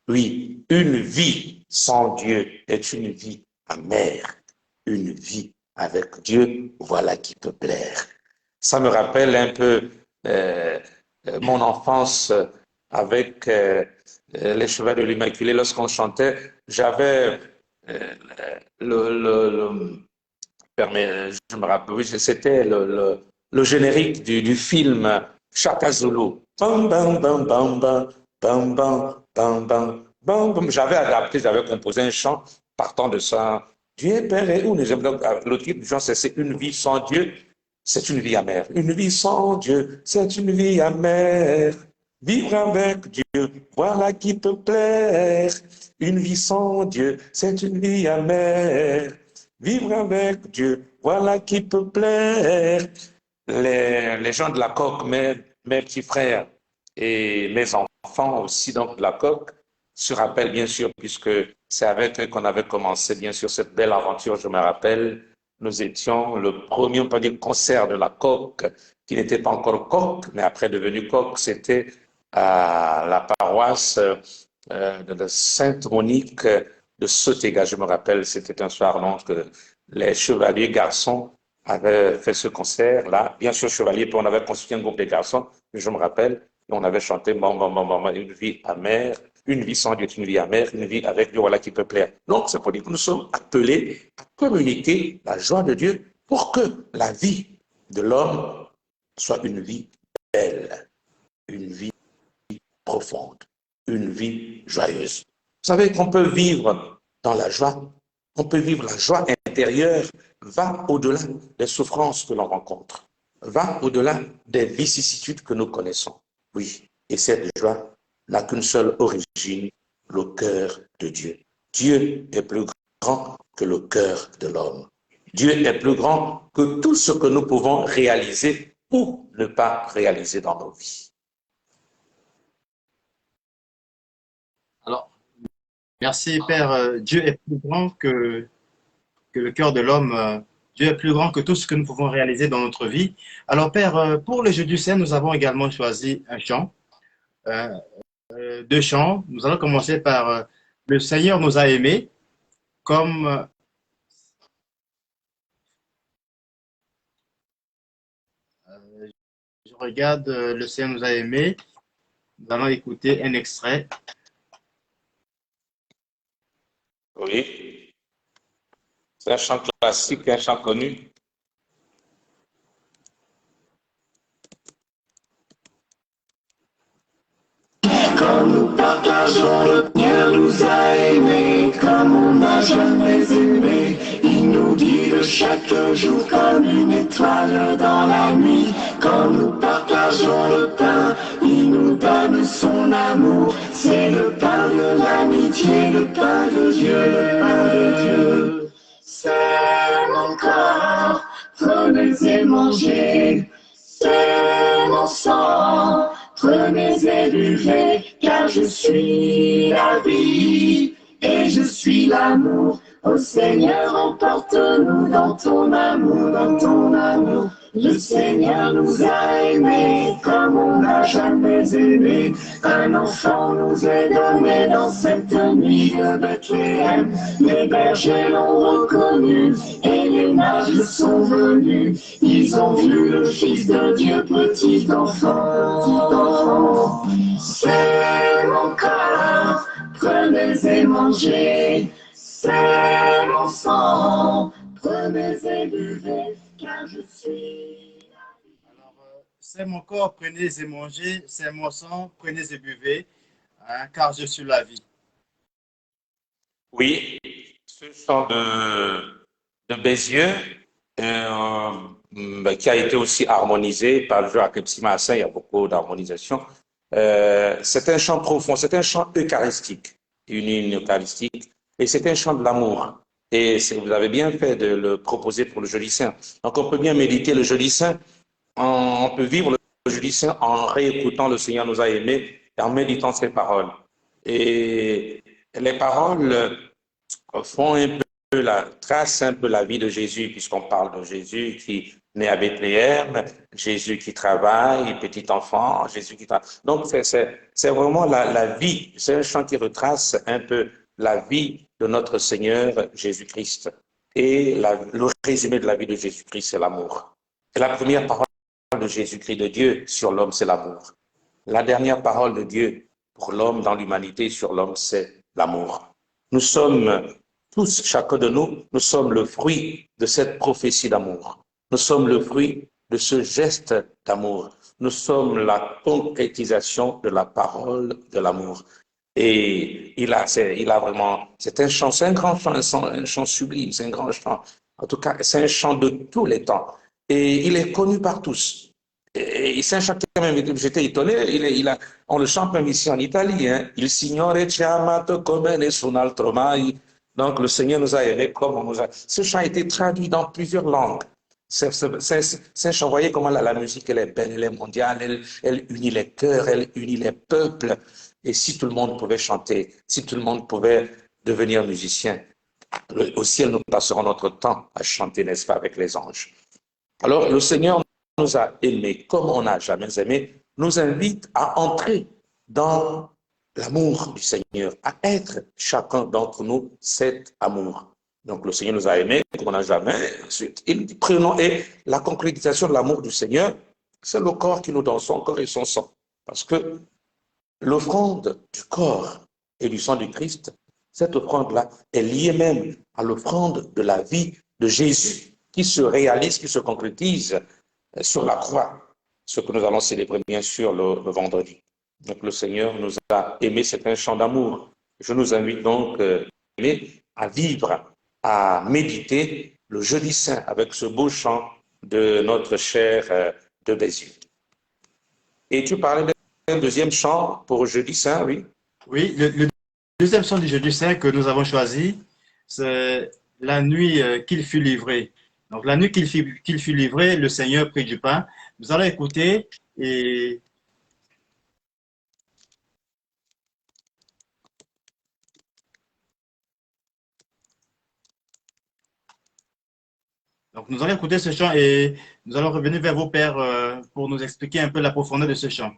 Oui, une vie sans Dieu est une vie amère. Une vie avec Dieu, voilà qui peut plaire. Ça me rappelle un peu mon enfance avec les Chevaliers de l'Immaculée. Lorsqu'on chantait, j'avais je me rappelle, oui, c'était le générique du film Chaka Zulu. Bam, bam, bam, bam, bam, bam, bam, bam, bam, bam, bam. J'avais adapté, j'avais composé un chant partant de ça. Dieu est Père et où nous aimons. Le titre du chant, c'est Une vie sans Dieu, c'est une vie amère. Une vie sans Dieu, c'est une vie amère. Vivre avec Dieu, voilà qui peut plaire. Une vie sans Dieu, c'est une vie amère. Vivre avec Dieu, voilà qui peut plaire. Les gens de la coque, mes petits frères et mes enfants aussi donc de la coque, se rappellent bien sûr, puisque c'est avec eux qu'on avait commencé bien sûr cette belle aventure, je me rappelle. Nous étions le premier, on peut dire, concert de la coque, qui n'était pas encore coque, mais après devenu coque, c'était à la paroisse de Sainte-Monique de Sotega, je me rappelle, c'était un soir donc les chevaliers garçons avaient fait ce concert-là. Bien sûr, chevaliers, puis on avait constitué un groupe de garçons, je me rappelle, et on avait chanté une vie amère, une vie sans Dieu, une vie amère, une vie avec Dieu, voilà qui peut plaire. Donc, c'est pour dire que nous sommes appelés à communiquer la joie de Dieu pour que la vie de l'homme soit une vie belle, une vie profonde, une vie joyeuse. Vous savez qu'on peut vivre dans la joie, on peut vivre la joie intérieure, va au-delà des souffrances que l'on rencontre, va au-delà des vicissitudes que nous connaissons. Oui, et cette joie n'a qu'une seule origine, le cœur de Dieu. Dieu est plus grand que le cœur de l'homme. Dieu est plus grand que tout ce que nous pouvons réaliser ou ne pas réaliser dans nos vies. Alors, merci Père. Dieu est plus grand que le cœur de l'homme. Dieu est plus grand que tout ce que nous pouvons réaliser dans notre vie. Alors Père, pour le Jeudi Saint, nous avons également choisi un chant, deux chants. Nous allons commencer par Le Seigneur nous a aimés, comme je regarde Le Seigneur nous a aimés. Nous allons écouter un extrait. Oui, c'est un chant classique, un chant connu. Quand nous partageons, le Seigneur nous a aimés, comme on n'a jamais aimé. Il nous guide chaque jour comme une étoile dans la nuit. Quand nous partageons le pain, il nous donne son amour. C'est le pain de l'amitié, le pain de Dieu, le pain de Dieu. C'est mon corps, prenez et mangez. C'est mon sang, prenez et buvez, car je suis la vie et je suis l'amour. Ô Seigneur, emporte-nous dans ton amour, dans ton amour. Le Seigneur nous a aimés comme on n'a jamais aimé. Un enfant nous est donné dans cette nuit de Bethléem. Les bergers l'ont reconnu et les mages sont venus. Ils ont vu le Fils de Dieu, petit enfant, petit enfant. C'est mon corps, prenez et mangez. C'est mon sang, prenez et buvez, car je suis. Alors, c'est mon corps, prenez et mangez, c'est mon sang, prenez et buvez, hein, car je suis la vie. Oui, ce chant de Bézieux, qui a été aussi harmonisé par Joachim Simassin, il y a beaucoup d'harmonisation. C'est un chant profond, c'est un chant eucharistique, une hymne eucharistique, et c'est un chant de l'amour. Et vous avez bien fait de le proposer pour le Jeudi Saint. Donc on peut bien méditer le Jeudi Saint, on peut vivre le Jeudi Saint en réécoutant Le Seigneur nous a aimés et en méditant ses paroles. Et les paroles font un peu tracent un peu la vie de Jésus, puisqu'on parle de Jésus qui naît à Bethléem, Jésus qui travaille, petit enfant, Jésus qui travaille. Donc c'est vraiment la vie, c'est un chant qui retrace un peu la vie de notre Seigneur Jésus-Christ. Et le résumé de la vie de Jésus-Christ, c'est l'amour. Et la première parole de Jésus-Christ de Dieu sur l'homme, c'est l'amour. La dernière parole de Dieu pour l'homme dans l'humanité sur l'homme, c'est l'amour. Nous sommes tous, chacun de nous, nous sommes le fruit de cette prophétie d'amour. Nous sommes le fruit de ce geste d'amour. Nous sommes la concrétisation de la parole de l'amour. Et il a vraiment, c'est un chant, c'est un grand chant, un chant sublime, c'est un grand chant. En tout cas, c'est un chant de tous les temps. Et il est connu par tous. Et c'est un chant quand même, j'étais étonné, on le chante même ici en Italie, hein. Il Signore ci ha amato come nessun altro mai. Donc le Seigneur nous a aimés comme on nous a. Ce chant a été traduit dans plusieurs langues. C'est un chant, vous voyez comment la musique, elle est belle, elle est mondiale, elle unit les cœurs, elle unit les peuples. Et si tout le monde pouvait chanter, si tout le monde pouvait devenir musicien, au ciel, nous passerons notre temps à chanter, n'est-ce pas, avec les anges. Alors, le Seigneur nous a aimés comme on n'a jamais aimé, nous invite à entrer dans l'amour du Seigneur, à être chacun d'entre nous cet amour. Donc, le Seigneur nous a aimés comme on n'a jamais. Ensuite, il dit, prenons, et la concrétisation de l'amour du Seigneur, c'est le corps qui nous donne son corps et son sang. Parce que l'offrande du corps et du sang du Christ, cette offrande-là est liée même à l'offrande de la vie de Jésus qui se réalise, qui se concrétise sur la croix, ce que nous allons célébrer bien sûr le vendredi. Donc le Seigneur nous a aimés, c'est un chant d'amour. Je nous invite donc à vivre, à méditer le Jeudi Saint avec ce beau chant de notre cher de Bézieux. Et tu parlais d'un deuxième chant pour Jeudi Saint, oui? Oui, le deuxième chant du Jeudi Saint que nous avons choisi, c'est la nuit qu'il fut livré. Donc, la nuit qu'il fut livré, le Seigneur prit du pain. Nous allons écouter et donc nous allons écouter ce chant et nous allons revenir vers vos pères pour nous expliquer un peu la profondeur de ce chant.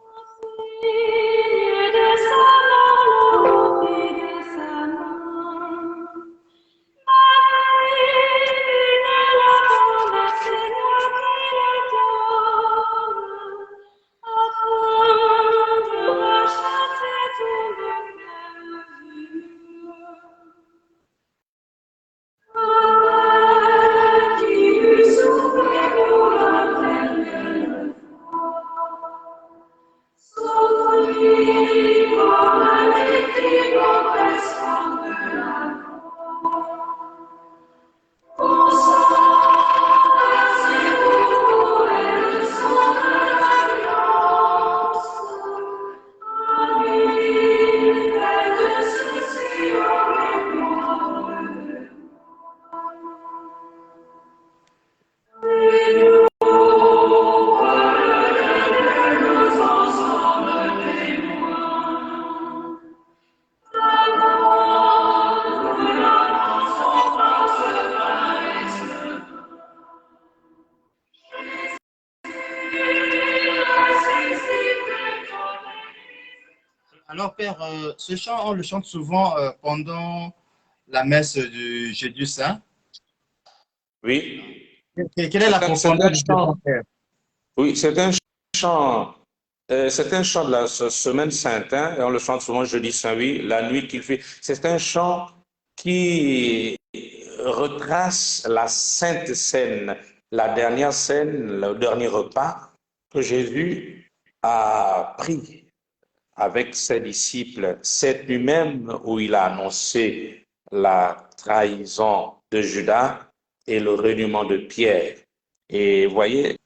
Alors, Père, ce chant, on le chante souvent pendant la messe du Jeudi Saint. Oui, Quelle est la c'est profondeur un de ce chant, chant. Père? Oui, chant, c'est un chant de la Semaine Sainte, hein, et on le chante souvent jeudi saint, oui, la nuit qu'il fait. C'est un chant qui retrace la Sainte Seine, la dernière scène, le dernier repas que Jésus a pris avec ses disciples cette nuit même où il a annoncé la trahison de Judas et le reniement de Pierre. Et voyez,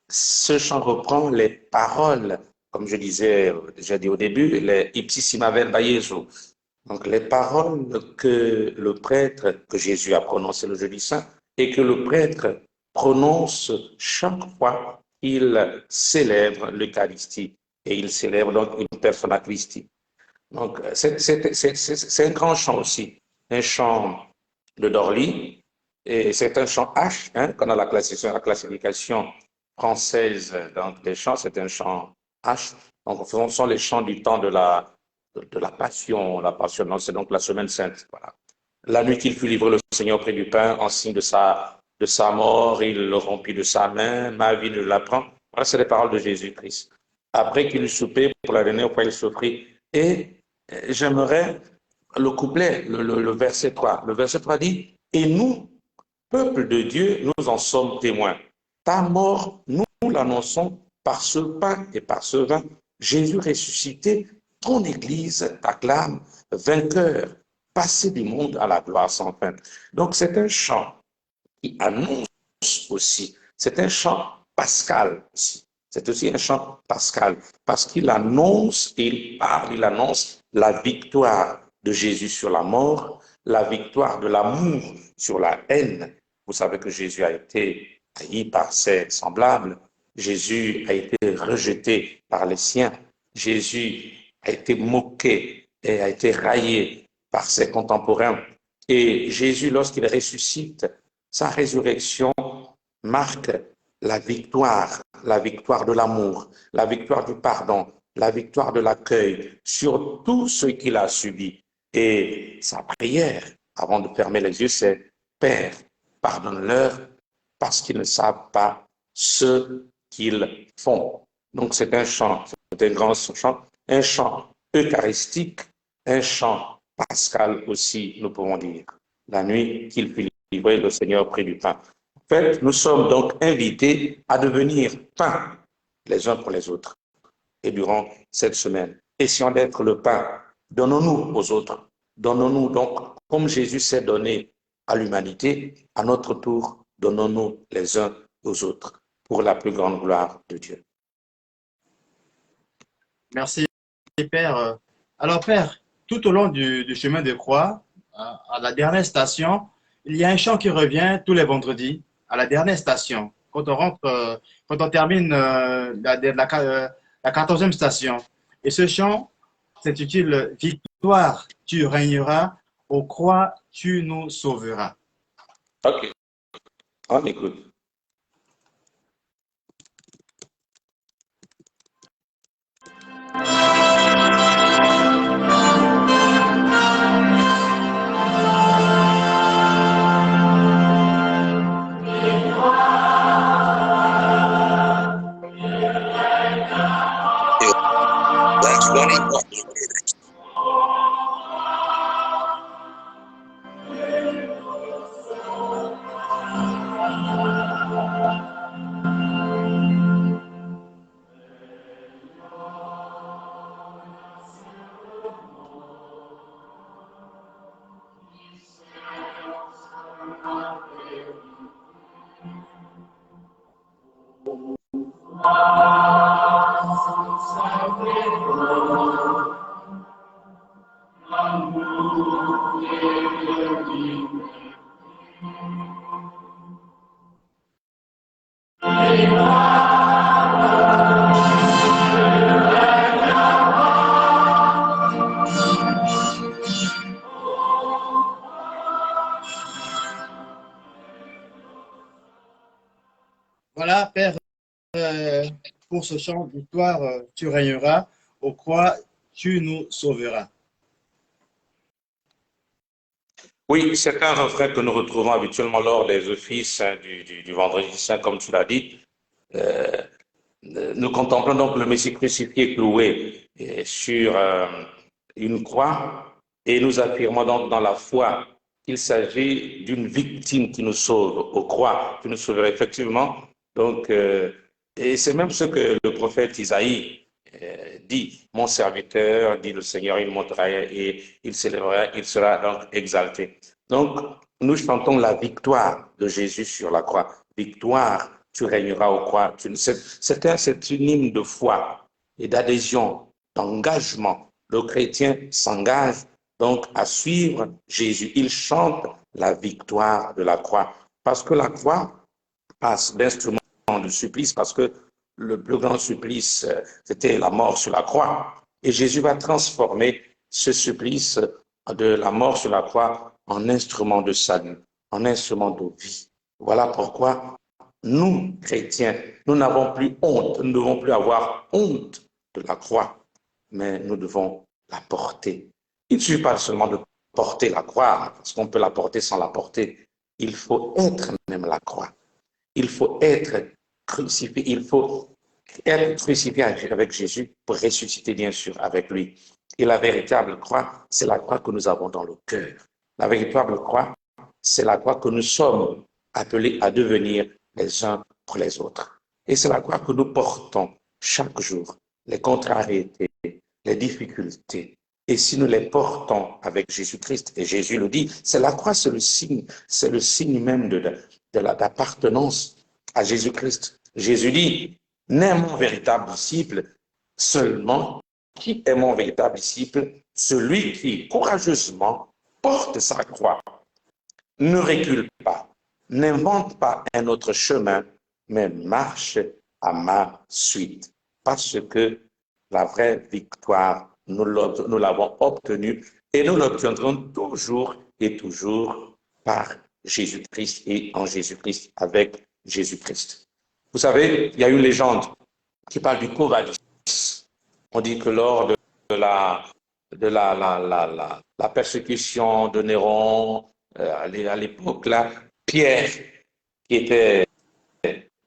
ce chant reprend les paroles, comme je disais, déjà dit au début, les ipsissima verba Jesu. Donc les paroles que le prêtre, que Jésus a prononcées le jeudi saint, et que le prêtre prononce chaque fois qu'il célèbre l'Eucharistie. Et il célèbre donc une persona Christi. Donc c'est un grand chant aussi, un chant de Dorly, et c'est un chant H, hein, qu'on a la classification française donc, des chants, c'est un chant H. Donc, ce sont les chants du temps de la Passion, non, c'est donc la Semaine Sainte. Voilà. La nuit qu'il fut livré le Seigneur près du pain, en signe de sa mort, il le rompit de sa main, ma vie ne l'apprend. Voilà, c'est les paroles de Jésus-Christ. Après qu'il eut soupé, pour la dernière fois, il s'offrit. Et j'aimerais le couplet, le verset 3. Le verset 3 dit, et nous, peuple de Dieu, nous en sommes témoins. Ta mort, nous l'annonçons par ce pain et par ce vin. Jésus ressuscité, ton Église t'acclame vainqueur, passé du monde à la gloire sans fin. Donc c'est un chant qui annonce aussi, c'est un chant pascal aussi. C'est aussi un chant pascal parce qu'il annonce et il parle, il annonce la victoire de Jésus sur la mort, la victoire de l'amour sur la haine. Vous savez que Jésus a été haï par ses semblables, Jésus a été rejeté par les siens, Jésus a été moqué et a été raillé par ses contemporains. Et Jésus, lorsqu'il ressuscite, sa résurrection marque la victoire de l'amour, la victoire du pardon, la victoire de l'accueil sur tout ce qu'il a subi. Et sa prière, avant de fermer les yeux, c'est « Père, pardonne-leur parce qu'ils ne savent pas ce qu'ils font ». Donc c'est un chant, c'est un grand chant, un chant eucharistique, un chant pascal aussi, nous pouvons dire. La nuit qu'il fut livré, le Seigneur prit du pain. En fait, nous sommes donc invités à devenir pain les uns pour les autres. Et durant cette semaine, essayons d'être le pain. Donnons-nous aux autres. Donnons-nous donc, comme Jésus s'est donné à l'humanité, à notre tour, donnons-nous les uns aux autres pour la plus grande gloire de Dieu. Merci, Père. Alors, Père, tout au long du chemin de croix, à la dernière station, il y a un chant qui revient tous les vendredis, à la dernière station, quand on rentre, quand on termine la 14e station. Et ce chant s'intitule « Victoire, tu régneras, aux croix, tu nous sauveras ». Ok, on écoute. Voilà, Père, pour ce chant, victoire, tu régneras, aux croix, tu nous sauveras. Oui, c'est un refrain que nous retrouvons habituellement lors des offices du Vendredi Saint, comme tu l'as dit. Euh, Nous contemplons donc le Messie crucifié cloué sur une croix et nous affirmons donc dans la foi qu'il s'agit d'une victime qui nous sauve aux croix, qui nous sauverait effectivement. Donc, et c'est même ce que le prophète Isaïe dit, mon serviteur, dit le Seigneur, il montera et il s'élèvera, il sera donc exalté. Donc, nous chantons la victoire de Jésus sur la croix. Victoire, tu régneras aux croix. C'est une hymne de foi et d'adhésion, d'engagement. Le chrétien s'engage donc à suivre Jésus. Il chante la victoire de la croix. Parce que la croix passe d'instrument de supplice, parce que le plus grand supplice, c'était la mort sur la croix. Et Jésus va transformer ce supplice de la mort sur la croix en instrument de salut, en instrument de vie. Voilà pourquoi nous, chrétiens, nous n'avons plus honte, nous ne devons plus avoir honte de la croix, mais nous devons la porter. Il ne suffit pas seulement de porter la croix, parce qu'on peut la porter sans la porter. Il faut être même la croix. Il faut être crucifié, il faut être crucifié avec Jésus pour ressusciter bien sûr avec lui. Et la véritable croix, c'est la croix que nous avons dans le cœur. La véritable croix, c'est la croix que nous sommes appelés à devenir les uns pour les autres. Et c'est la croix que nous portons chaque jour, les contrariétés, les difficultés. Et si nous les portons avec Jésus-Christ, et Jésus le dit, c'est la croix, c'est le signe même de l'appartenance à Jésus-Christ. Jésus dit, n'est mon véritable disciple seulement, qui est mon véritable disciple? Celui qui courageusement porte sa croix, ne recule pas, n'invente pas un autre chemin, mais marche à ma suite. Parce que la vraie victoire, nous l'avons obtenue et nous l'obtiendrons toujours et toujours par Jésus-Christ et en Jésus-Christ, avec Jésus-Christ. Vous savez, il y a une légende qui parle du Quo Vadis. On dit que lors de la persécution de Néron, à l'époque là, Pierre, qui était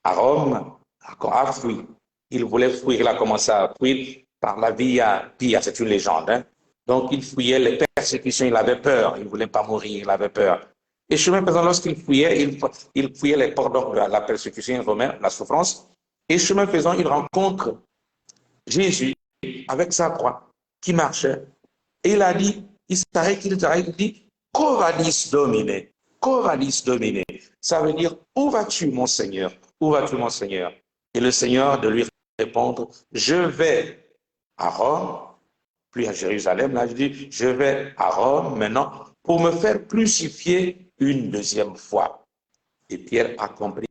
à Rome, a fui. Il voulait fuir, il a commencé à fuir par la Via Pia, c'est une légende. Hein? Donc il fuyait les persécutions, il avait peur, il ne voulait pas mourir, il avait peur. Et chemin faisant, lorsqu'il fuyait, il fuyait les portes de la persécution romaine, la souffrance. Et chemin faisant, il rencontre Jésus avec sa croix qui marchait. Et il a dit, il s'arrête, il dit, Quo vadis Domine, Quo vadis Domine. Ça veut dire, où vas-tu mon Seigneur? Où vas-tu mon Seigneur? Et le Seigneur de lui répondre, je vais à Rome, puis à Jérusalem. Là, je dis, je vais à Rome maintenant pour me faire crucifier une deuxième fois. Et Pierre a compris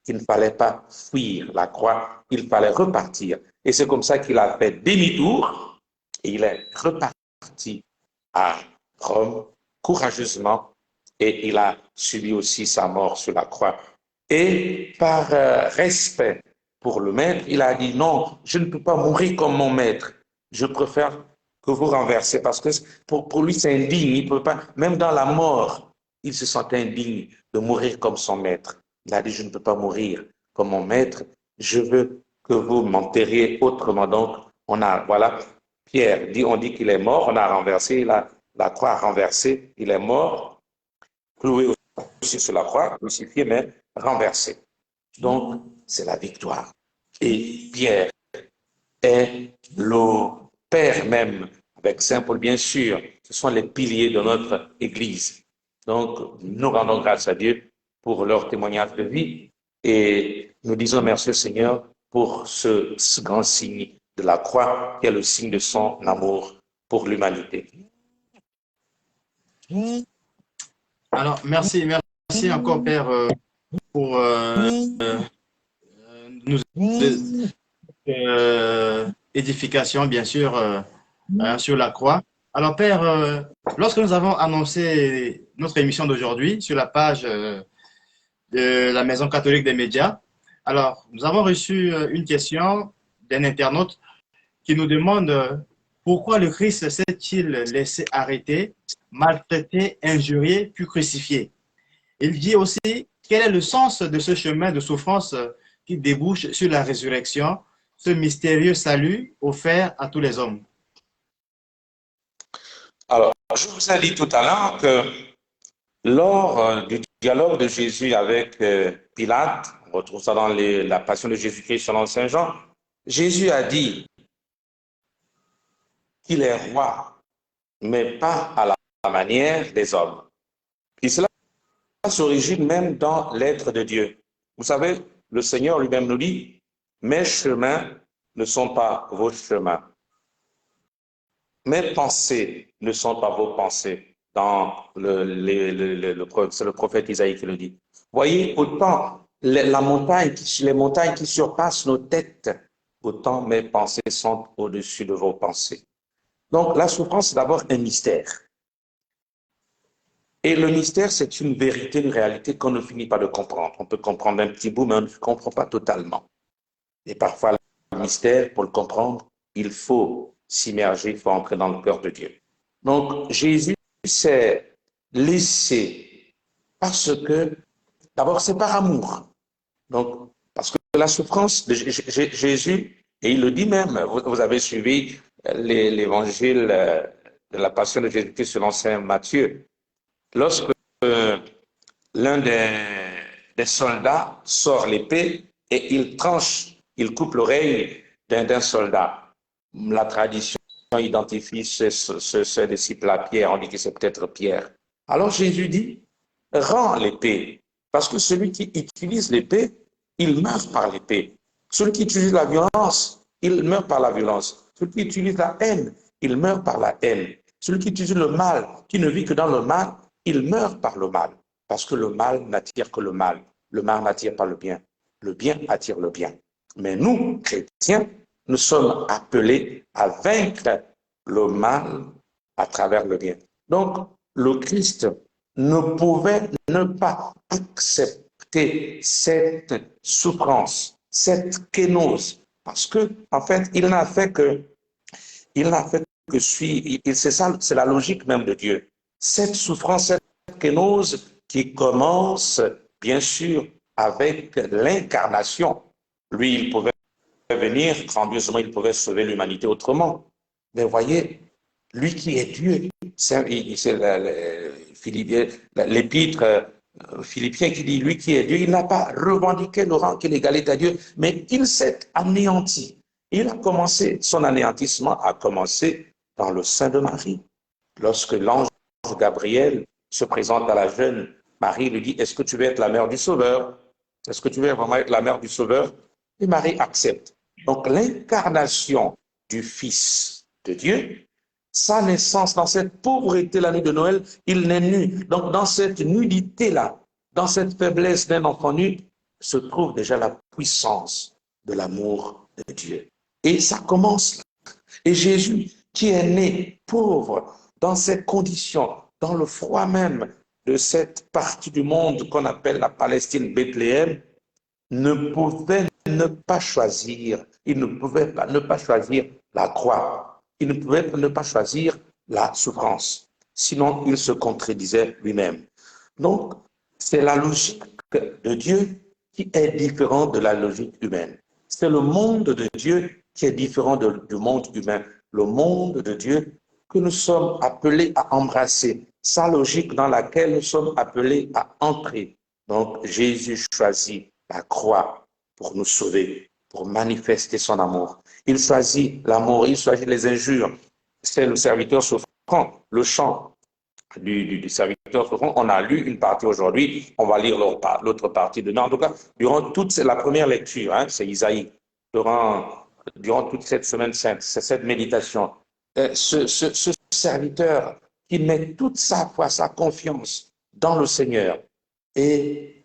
qu'il ne fallait pas fuir la croix, il fallait repartir. Et c'est comme ça qu'il a fait demi-tour et il est reparti à Rome courageusement et il a subi aussi sa mort sur la croix. Et par respect pour le maître, il a dit non, je ne peux pas mourir comme mon maître. Je préfère que vous renversez parce que pour lui c'est indigne. Il peut pas, même dans la mort, il se sentait indigne de mourir comme son maître. Il a dit je ne peux pas mourir comme mon maître. Je veux que vous m'enterriez autrement. Donc voilà, Pierre dit, on dit qu'il est mort. On a renversé la croix a renversé. Il est mort, cloué aussi sur la croix, crucifié mais renversé. Donc c'est la victoire. Et Pierre est le Père même, avec Saint Paul, bien sûr, ce sont les piliers de notre Église. Donc, nous rendons grâce à Dieu pour leur témoignage de vie et nous disons merci au Seigneur pour ce grand signe de la croix qui est le signe de son amour pour l'humanité. Alors, merci encore, Père, pour nous édification, bien sûr, sur la croix. Alors, Père, lorsque nous avons annoncé notre émission d'aujourd'hui sur la page de la Maison catholique des médias, alors, nous avons reçu une question d'un internaute qui nous demande Pourquoi le Christ s'est-il laissé arrêter, maltraiter, injurier, puis crucifier? Il dit aussi quel est le sens de ce chemin de souffrance qui débouche sur la résurrection, ce mystérieux salut offert à tous les hommes. Alors, je vous ai dit tout à l'heure que lors du dialogue de Jésus avec Pilate, on retrouve ça dans la Passion de Jésus-Christ selon Saint Jean, Jésus a dit qu'il est roi, mais pas à la manière des hommes. Et cela s'origine même dans l'être de Dieu. Vous savez, le Seigneur lui-même nous dit, mes chemins ne sont pas vos chemins. Mes pensées ne sont pas vos pensées. C'est le prophète Isaïe qui le dit. Voyez, autant les montagnes qui surpassent nos têtes, autant mes pensées sont au-dessus de vos pensées. Donc la souffrance, c'est d'abord un mystère. Et le mystère, c'est une vérité, une réalité qu'on ne finit pas de comprendre. On peut comprendre un petit bout, mais on ne comprend pas totalement. Et parfois, le mystère, pour le comprendre, il faut s'immerger, il faut entrer dans le cœur de Dieu. Donc, Jésus s'est laissé parce que, d'abord, c'est par amour. Donc, parce que la souffrance de Jésus, et il le dit même, vous avez suivi l'évangile de la Passion de Jésus-Christ selon Saint Matthieu. Lorsque l'un des soldats sort l'épée et il tranche, il coupe l'oreille d'un soldat. La tradition identifie ce disciple à Pierre, on dit que c'est peut-être Pierre. Alors Jésus dit, rends l'épée, parce que celui qui utilise l'épée, il meurt par l'épée. Celui qui utilise la violence, il meurt par la violence. Celui qui utilise la haine, il meurt par la haine. Celui qui utilise le mal, qui ne vit que dans le mal, il meurt par le mal. Parce que le mal n'attire que le mal. Le mal n'attire pas le bien. Le bien attire le bien. Mais nous, chrétiens, nous sommes appelés à vaincre le mal à travers le bien. Donc, le Christ ne pouvait ne pas accepter cette souffrance, cette kénose, parce que, en fait, il n'a fait que suivre. C'est ça, c'est la logique même de Dieu. Cette souffrance, cette kénose qui commence, bien sûr, avec l'incarnation. Lui, il pouvait venir, grandieusement, il pouvait sauver l'humanité autrement. Mais voyez, lui qui est Dieu, c'est l'épître Philippiens qui dit, lui qui est Dieu, il n'a pas revendiqué le rang et l'égalité à Dieu, mais il s'est anéanti. Il a commencé, son anéantissement a commencé dans le sein de Marie. Lorsque l'ange Gabriel se présente à la jeune Marie, lui dit, est-ce que tu veux être la mère du Sauveur? Est-ce que tu veux vraiment être la mère du Sauveur? Et Marie accepte. Donc l'incarnation du Fils de Dieu, sa naissance dans cette pauvreté la nuit de Noël, il n'est nu. Donc dans cette nudité-là, dans cette faiblesse d'un enfant nu, se trouve déjà la puissance de l'amour de Dieu. Et ça commence là. Et Jésus, qui est né pauvre, dans ces conditions, dans le froid même de cette partie du monde qu'on appelle la Palestine, Bethléem, ne pouvait ne pas choisir, il ne pouvait pas ne pas choisir la croix, il ne pouvait ne pas choisir la souffrance, sinon il se contredisait lui-même. Donc, c'est la logique de Dieu qui est différente de la logique humaine. C'est le monde de Dieu qui est différent du monde humain. Le monde de Dieu que nous sommes appelés à embrasser, sa logique dans laquelle nous sommes appelés à entrer. Donc, Jésus choisit la croix pour nous sauver, pour manifester son amour. Il choisit l'amour, il choisit les injures. C'est le serviteur souffrant, le chant du serviteur souffrant. On a lu une partie aujourd'hui, on va lire l'autre partie demain. En tout cas, durant toute la première lecture, c'est Isaïe, durant toute cette semaine sainte, c'est cette méditation. Ce serviteur qui met toute sa foi, sa confiance dans le Seigneur et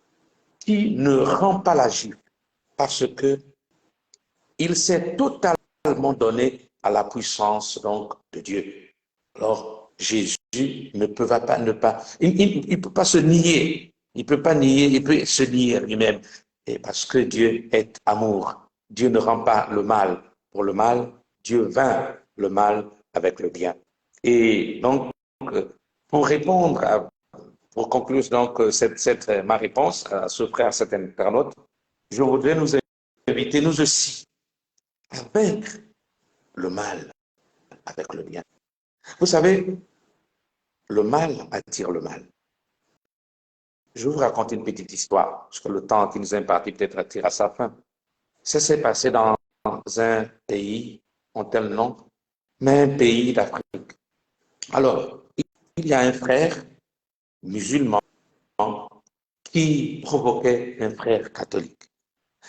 qui ne rend pas la gifle parce que il s'est totalement donné à la puissance donc de Dieu. Alors Jésus ne peut pas il peut pas se nier, il peut se nier lui-même, et parce que Dieu est amour. Dieu ne rend pas le mal pour le mal, Dieu vainc le mal avec le bien. Et donc, pour pour conclure donc ma réponse à ce frère, cet internaute, je voudrais nous inviter, nous aussi, à vaincre le mal avec le bien. Vous savez, le mal attire le mal. Je vais vous raconter une petite histoire, parce que le temps qui nous est imparti peut-être tire à sa fin. Ça s'est passé dans un pays, on tel nom, mais un pays d'Afrique. Alors, il y a un frère musulman qui provoquait un frère catholique.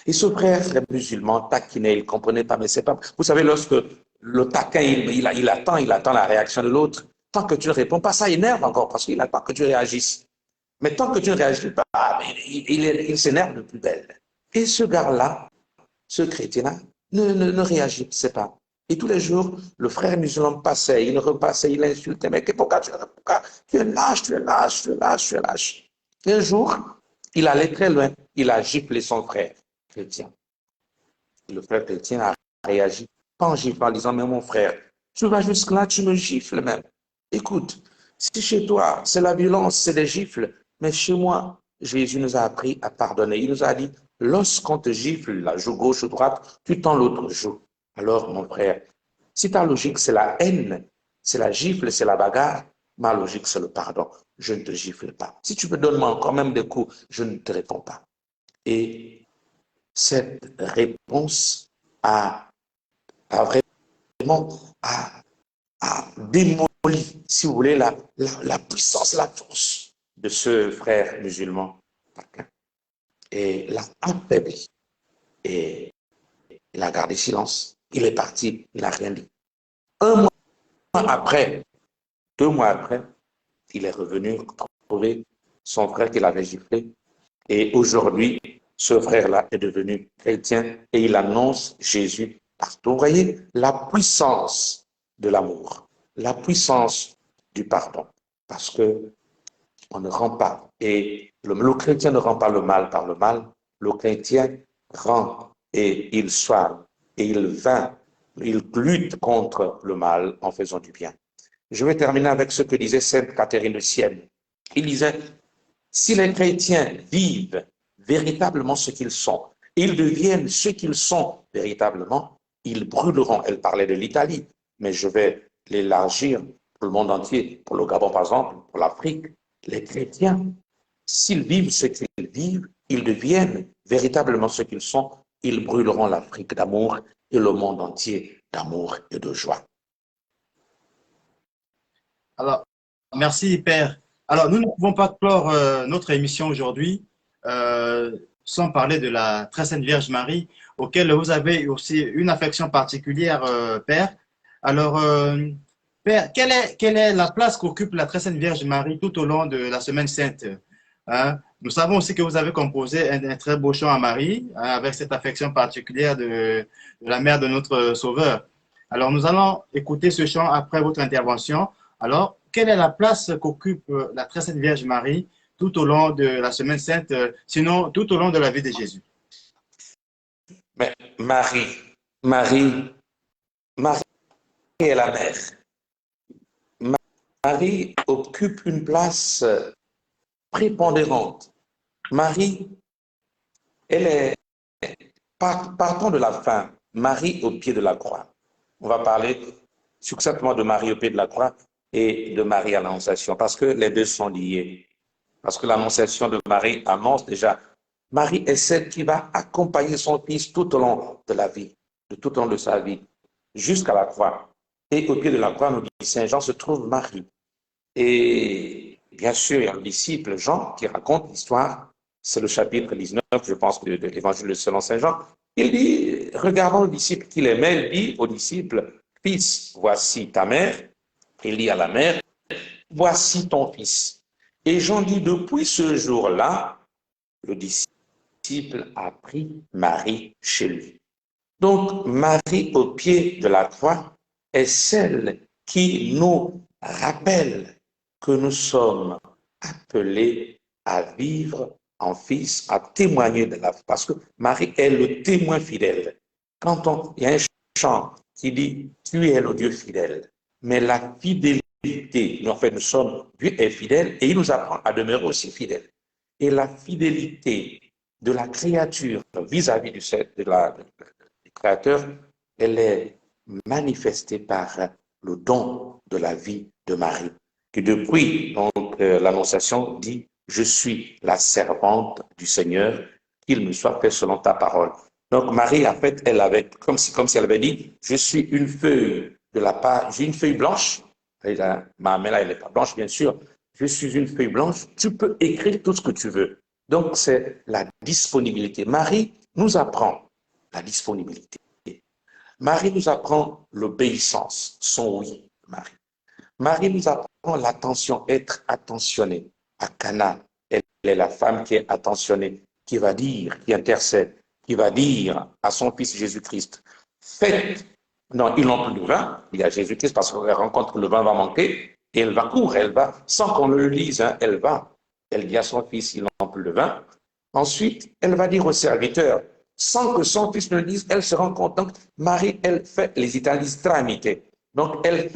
Et ce frère musulman taquinait, il ne comprenait pas, mais c'est pas... Vous savez, lorsque le taquin, il attend la réaction de l'autre, tant que tu ne réponds pas, ça énerve encore, parce qu'il attend que tu réagisses. Mais tant que tu ne réagis pas, il s'énerve de plus belle. Et ce gars-là, ce chrétien-là, ne réagissait pas. Et tous les jours, le frère musulman passait, il repassait, il insultait, mais pourquoi tu es lâche, tu es lâche, tu es lâche, tu es lâche. Et un jour, il allait très loin, il a giflé son frère chrétien. Et le frère chrétien a réagi, pas en giflant, en disant, mais mon frère, tu vas jusque-là, tu me gifles même. Écoute, si chez toi, c'est la violence, c'est des gifles, mais chez moi, Jésus nous a appris à pardonner. Il nous a dit, lorsqu'on te gifle la joue gauche ou droite, tu tends l'autre joue. Alors, mon frère, si ta logique, c'est la haine, c'est la gifle, c'est la bagarre, ma logique, c'est le pardon. Je ne te gifle pas. Si tu me donnes moi encore même des coups, je ne te réponds pas. Et cette réponse a vraiment démoli, si vous voulez, la puissance, la force de ce frère musulman. Et l'a affaibli. Et il a gardé silence. Il est parti, il n'a rien dit. 1 mois après, 2 mois après, il est revenu trouver son frère qu'il avait giflé. Et aujourd'hui, ce frère-là est devenu chrétien et il annonce Jésus partout. Vous voyez la puissance de l'amour, la puissance du pardon. Parce que on ne rend pas, et le chrétien ne rend pas le mal par le mal, le chrétien rend et il soigne, et il vainc, il lutte contre le mal en faisant du bien. Je vais terminer avec ce que disait Sainte Catherine de Sienne. Il disait, si les chrétiens vivent véritablement ce qu'ils sont, ils deviennent ce qu'ils sont véritablement, ils brûleront. Elle parlait de l'Italie, mais je vais l'élargir pour le monde entier, pour le Gabon par exemple, pour l'Afrique. Les chrétiens, s'ils vivent ce qu'ils vivent, ils deviennent véritablement ce qu'ils sont, ils brûleront l'Afrique d'amour et le monde entier d'amour et de joie. Alors, merci Père. Alors, nous ne pouvons pas clore notre émission aujourd'hui sans parler de la Très Sainte Vierge Marie, auquel vous avez aussi une affection particulière, Père. Alors, Père, quelle est la place qu'occupe la Très Sainte Vierge Marie tout au long de la Semaine Sainte? Hein? Nous savons aussi que vous avez composé un très beau chant à Marie, hein, avec cette affection particulière de la mère de notre Sauveur. Alors, nous allons écouter ce chant après votre intervention. Alors, quelle est la place qu'occupe la Très Sainte Vierge Marie tout au long de la Semaine Sainte, sinon tout au long de la vie de Jésus? Mais Marie est la mère. Marie occupe une place prépondérante. Marie, elle est, partons de la fin, Marie au pied de la croix. On va parler succinctement de Marie au pied de la croix et de Marie à l'Annonciation, parce que les deux sont liés. Parce que l'Annonciation de Marie annonce déjà, Marie est celle qui va accompagner son fils tout au long de la vie, tout au long de sa vie, jusqu'à la croix. Et au pied de la croix, nous dit Saint Jean, se trouve Marie. Et bien sûr, il y a le disciple Jean qui raconte l'histoire, c'est le chapitre 19, je pense, de l'Évangile selon Saint Jean. Il dit, regardons le disciple qu'il aimait, il dit au disciple, fils, voici ta mère. Il dit à la mère, voici ton fils. Et Jean dit, depuis ce jour-là, le disciple a pris Marie chez lui. Donc, Marie au pied de la croix est celle qui nous rappelle que nous sommes appelés à vivre en fils, à témoigner de la foi. Parce que Marie est le témoin fidèle. Il y a un chant qui dit, tu es le Dieu fidèle. mais la fidélité. En fait, nous sommes, Dieu est fidèle et il nous apprend à demeurer aussi fidèles. Et la fidélité de la créature vis-à-vis du Créateur, elle est manifestée par le don de la vie de Marie, qui depuis l'Annonciation dit « Je suis la servante du Seigneur, qu'il me soit fait selon ta parole ». Donc Marie, en fait, elle avait, comme si elle avait dit « Je suis une feuille de la page, j'ai une feuille blanche ». Ma main là, elle n'est pas blanche, bien sûr. Je suis une feuille blanche, tu peux écrire tout ce que tu veux. Donc, c'est la disponibilité. Marie nous apprend la disponibilité. Marie nous apprend l'obéissance, son oui, Marie. Marie nous apprend l'attention, être attentionné. À Cana, elle est la femme qui est attentionnée, qui va dire, qui intercède, qui va dire à son fils Jésus-Christ, faites, non, ils n'ont plus de vin, il y a Jésus-Christ parce qu'elle rencontre que le vin va manquer, et elle va courir, elle va, sans qu'on le lise, hein, elle va, elle dit à son fils, ils n'ont plus de vin. Ensuite, elle va dire au serviteur, sans que son fils ne le dise, elle se rend compte. Donc, Marie, elle fait, les Italiens disent tramite. Donc, elle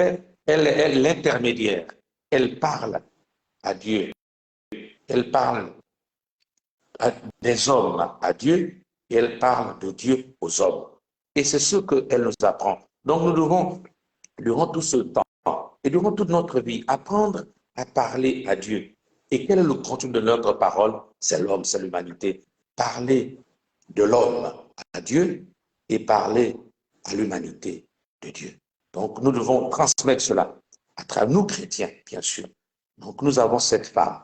est l'intermédiaire. Elle parle à Dieu. Elle parle des hommes à Dieu et elle parle de Dieu aux hommes. Et c'est ce qu'elle nous apprend. Donc, nous devons, durant tout ce temps et durant toute notre vie, apprendre à parler à Dieu. Et quel est le contenu de notre parole? C'est l'homme, c'est l'humanité. Parler de l'homme à Dieu et parler à l'humanité de Dieu. Donc, nous devons transmettre cela à travers nous, chrétiens, bien sûr. Donc, nous avons cette femme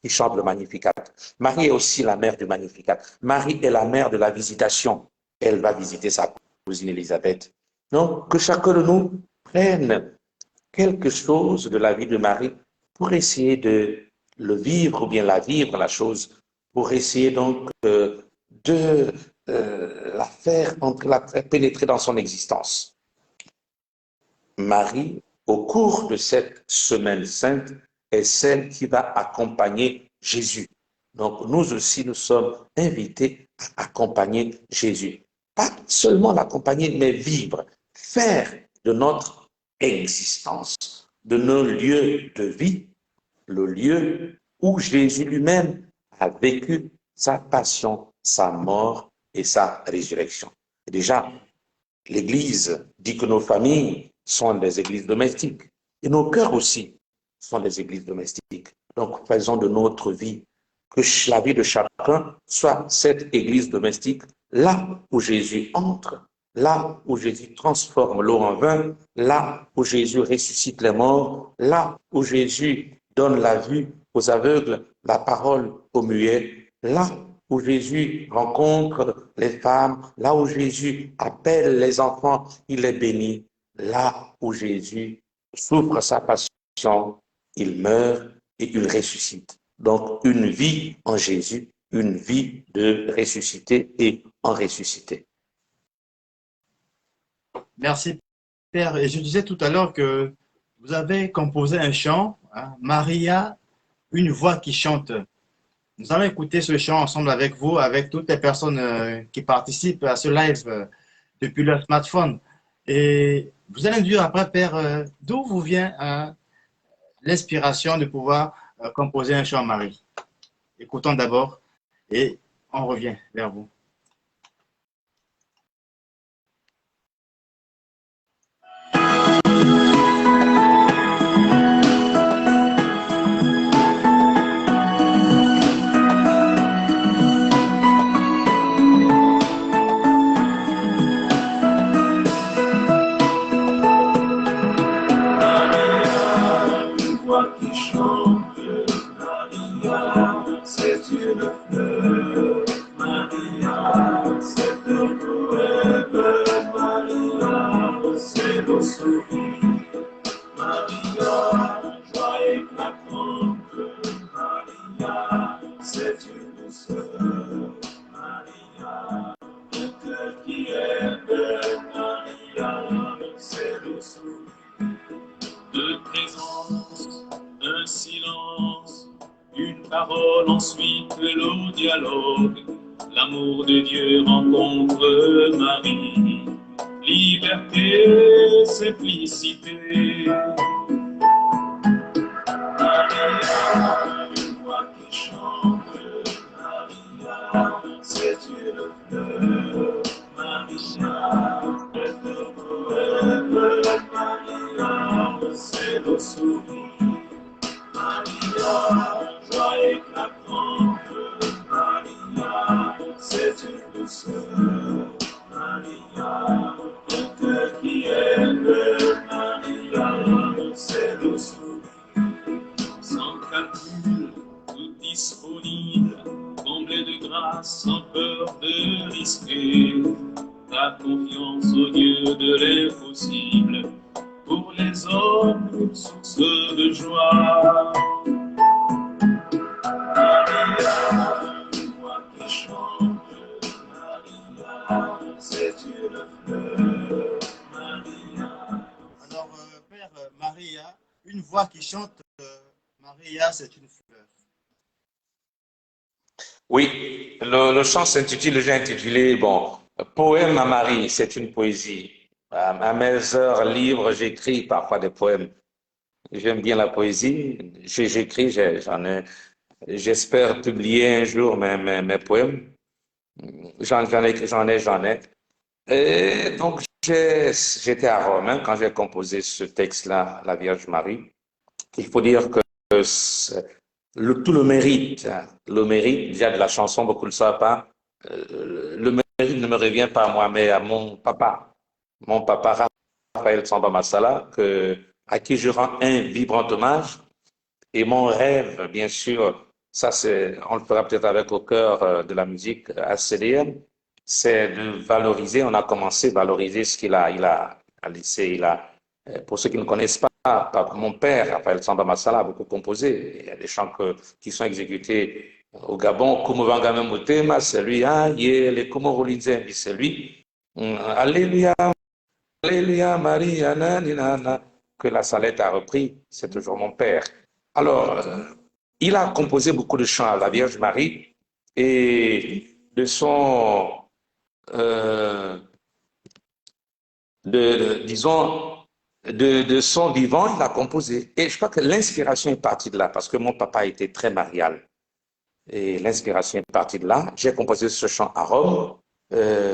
qui chante le Magnificat. Marie est aussi la mère du Magnificat. Marie est la mère de la visitation. Elle va visiter sa cousine Élisabeth. Donc, que chacun de nous prenne quelque chose de la vie de Marie pour essayer de le vivre ou bien la vivre, la chose, pour essayer donc de la faire pénétrer dans son existence. Marie, au cours de cette semaine sainte, est celle qui va accompagner Jésus. Donc nous aussi, nous sommes invités à accompagner Jésus. Pas seulement l'accompagner, mais vivre, faire de notre existence, de nos lieux de vie, le lieu où Jésus lui-même a vécu sa passion, sa mort et sa résurrection. Et déjà, l'Église dit que nos familles sont des églises domestiques et nos cœurs aussi sont des églises domestiques. Donc, faisons de notre vie que la vie de chacun soit cette église domestique, là où Jésus entre, là où Jésus transforme l'eau en vin, là où Jésus ressuscite les morts, là où Jésus donne la vue aux aveugles, la parole aux muets, là où Jésus rencontre les femmes, là où Jésus appelle les enfants, il les bénit, là où Jésus souffre sa passion, il meurt et il ressuscite. Donc, une vie en Jésus, une vie de ressuscité et en ressuscité. Merci, Père. Et je disais tout à l'heure que vous avez composé un chant, hein, Maria, une voix qui chante. Nous allons écouter ce chant ensemble avec vous, avec toutes les personnes qui participent à ce live depuis leur smartphone. Et vous allez me dire après, Père, d'où vous vient l'inspiration de pouvoir composer un chant, Marie. Écoutons d'abord et on revient vers vous. C'est une fleur, Maria, c'est un poème, Maria, c'est le sourire, Maria, joie éclatante, Maria, c'est une douceur, Maria, un cœur qui aime, Maria, c'est le sourire, de présence, un silence, une parole, ensuite le dialogue. L'amour de Dieu rencontre Marie. liberté, simplicité. Maria, une voix qui chante, Maria, c'est une fleur, Maria, est un poème, Maria, c'est le sourire, Maria, joie éclatante, Maria, c'est une douceur, Maria, un cœur qui aime, Maria, c'est le sourire. Sans calcul, tout disponible, comblé de grâce, sans peur de risquer. Ta confiance au Dieu de l'impossible, pour les hommes, une source de joie. Maria, une voix qui chante, Maria, c'est une fleur, Maria. Alors, Père Maria, une voix qui chante, Maria, c'est une fleur. Oui, le chant s'intitule, j'ai intitulé, bon, Poème à Marie, c'est une poésie. À mes heures libres, j'écris parfois des poèmes. J'aime bien la poésie. J'écris, j'espère publier un jour mes poèmes. J'en ai. Et donc, j'étais à Rome hein, quand j'ai composé ce texte-là, La Vierge Marie. Il faut dire que tout le mérite déjà de la chanson, beaucoup ne le savent pas, le mérite ne me revient pas à moi, mais à mon papa Raphaël Samba Massala, à qui je rends un vibrant hommage. Et mon rêve, bien sûr, on le fera peut-être avec au cœur de la musique ACDM, c'est de valoriser, on a commencé à valoriser ce il a laissé, pour ceux qui ne connaissent pas, mon père, Raphaël Samba Massala, a beaucoup composé. Il y a des chants qui sont exécutés au Gabon. Kumuvanga Mutema, c'est lui. Ah, les Komorolinzembi, c'est lui. Alléluia, Alléluia, Maria, nanana, que la Salette a repris. C'est toujours mon père. Alors, il a composé beaucoup de chants à la Vierge Marie et de son, disons, de son vivant, il a composé. Et je crois que l'inspiration est partie de là, parce que mon papa était très marial. Et l'inspiration est partie de là. J'ai composé ce chant à Rome.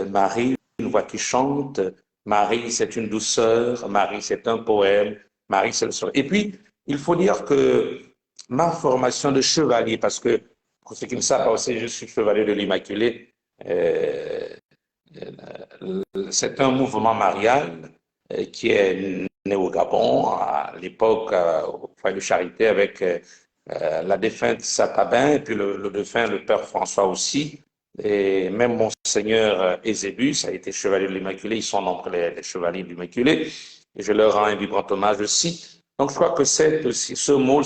Marie, une voix qui chante. Marie, c'est une douceur. Marie, c'est un poème. Marie, c'est le soleil. Et puis, il faut dire que ma formation de chevalier, parce que pour ceux qui ne savent pas aussi, je suis chevalier de l'Immaculée. C'est un mouvement marial qui est né au Gabon à l'époque au foyer de charité avec la défunte Satabin et puis le défunt, le père François aussi. Et même Monseigneur Eusébus a été chevalier de l'Immaculée. Ils sont nombreux les chevaliers de l'Immaculée. Et je leur rends un vibrant hommage aussi. Donc je crois que ce mot,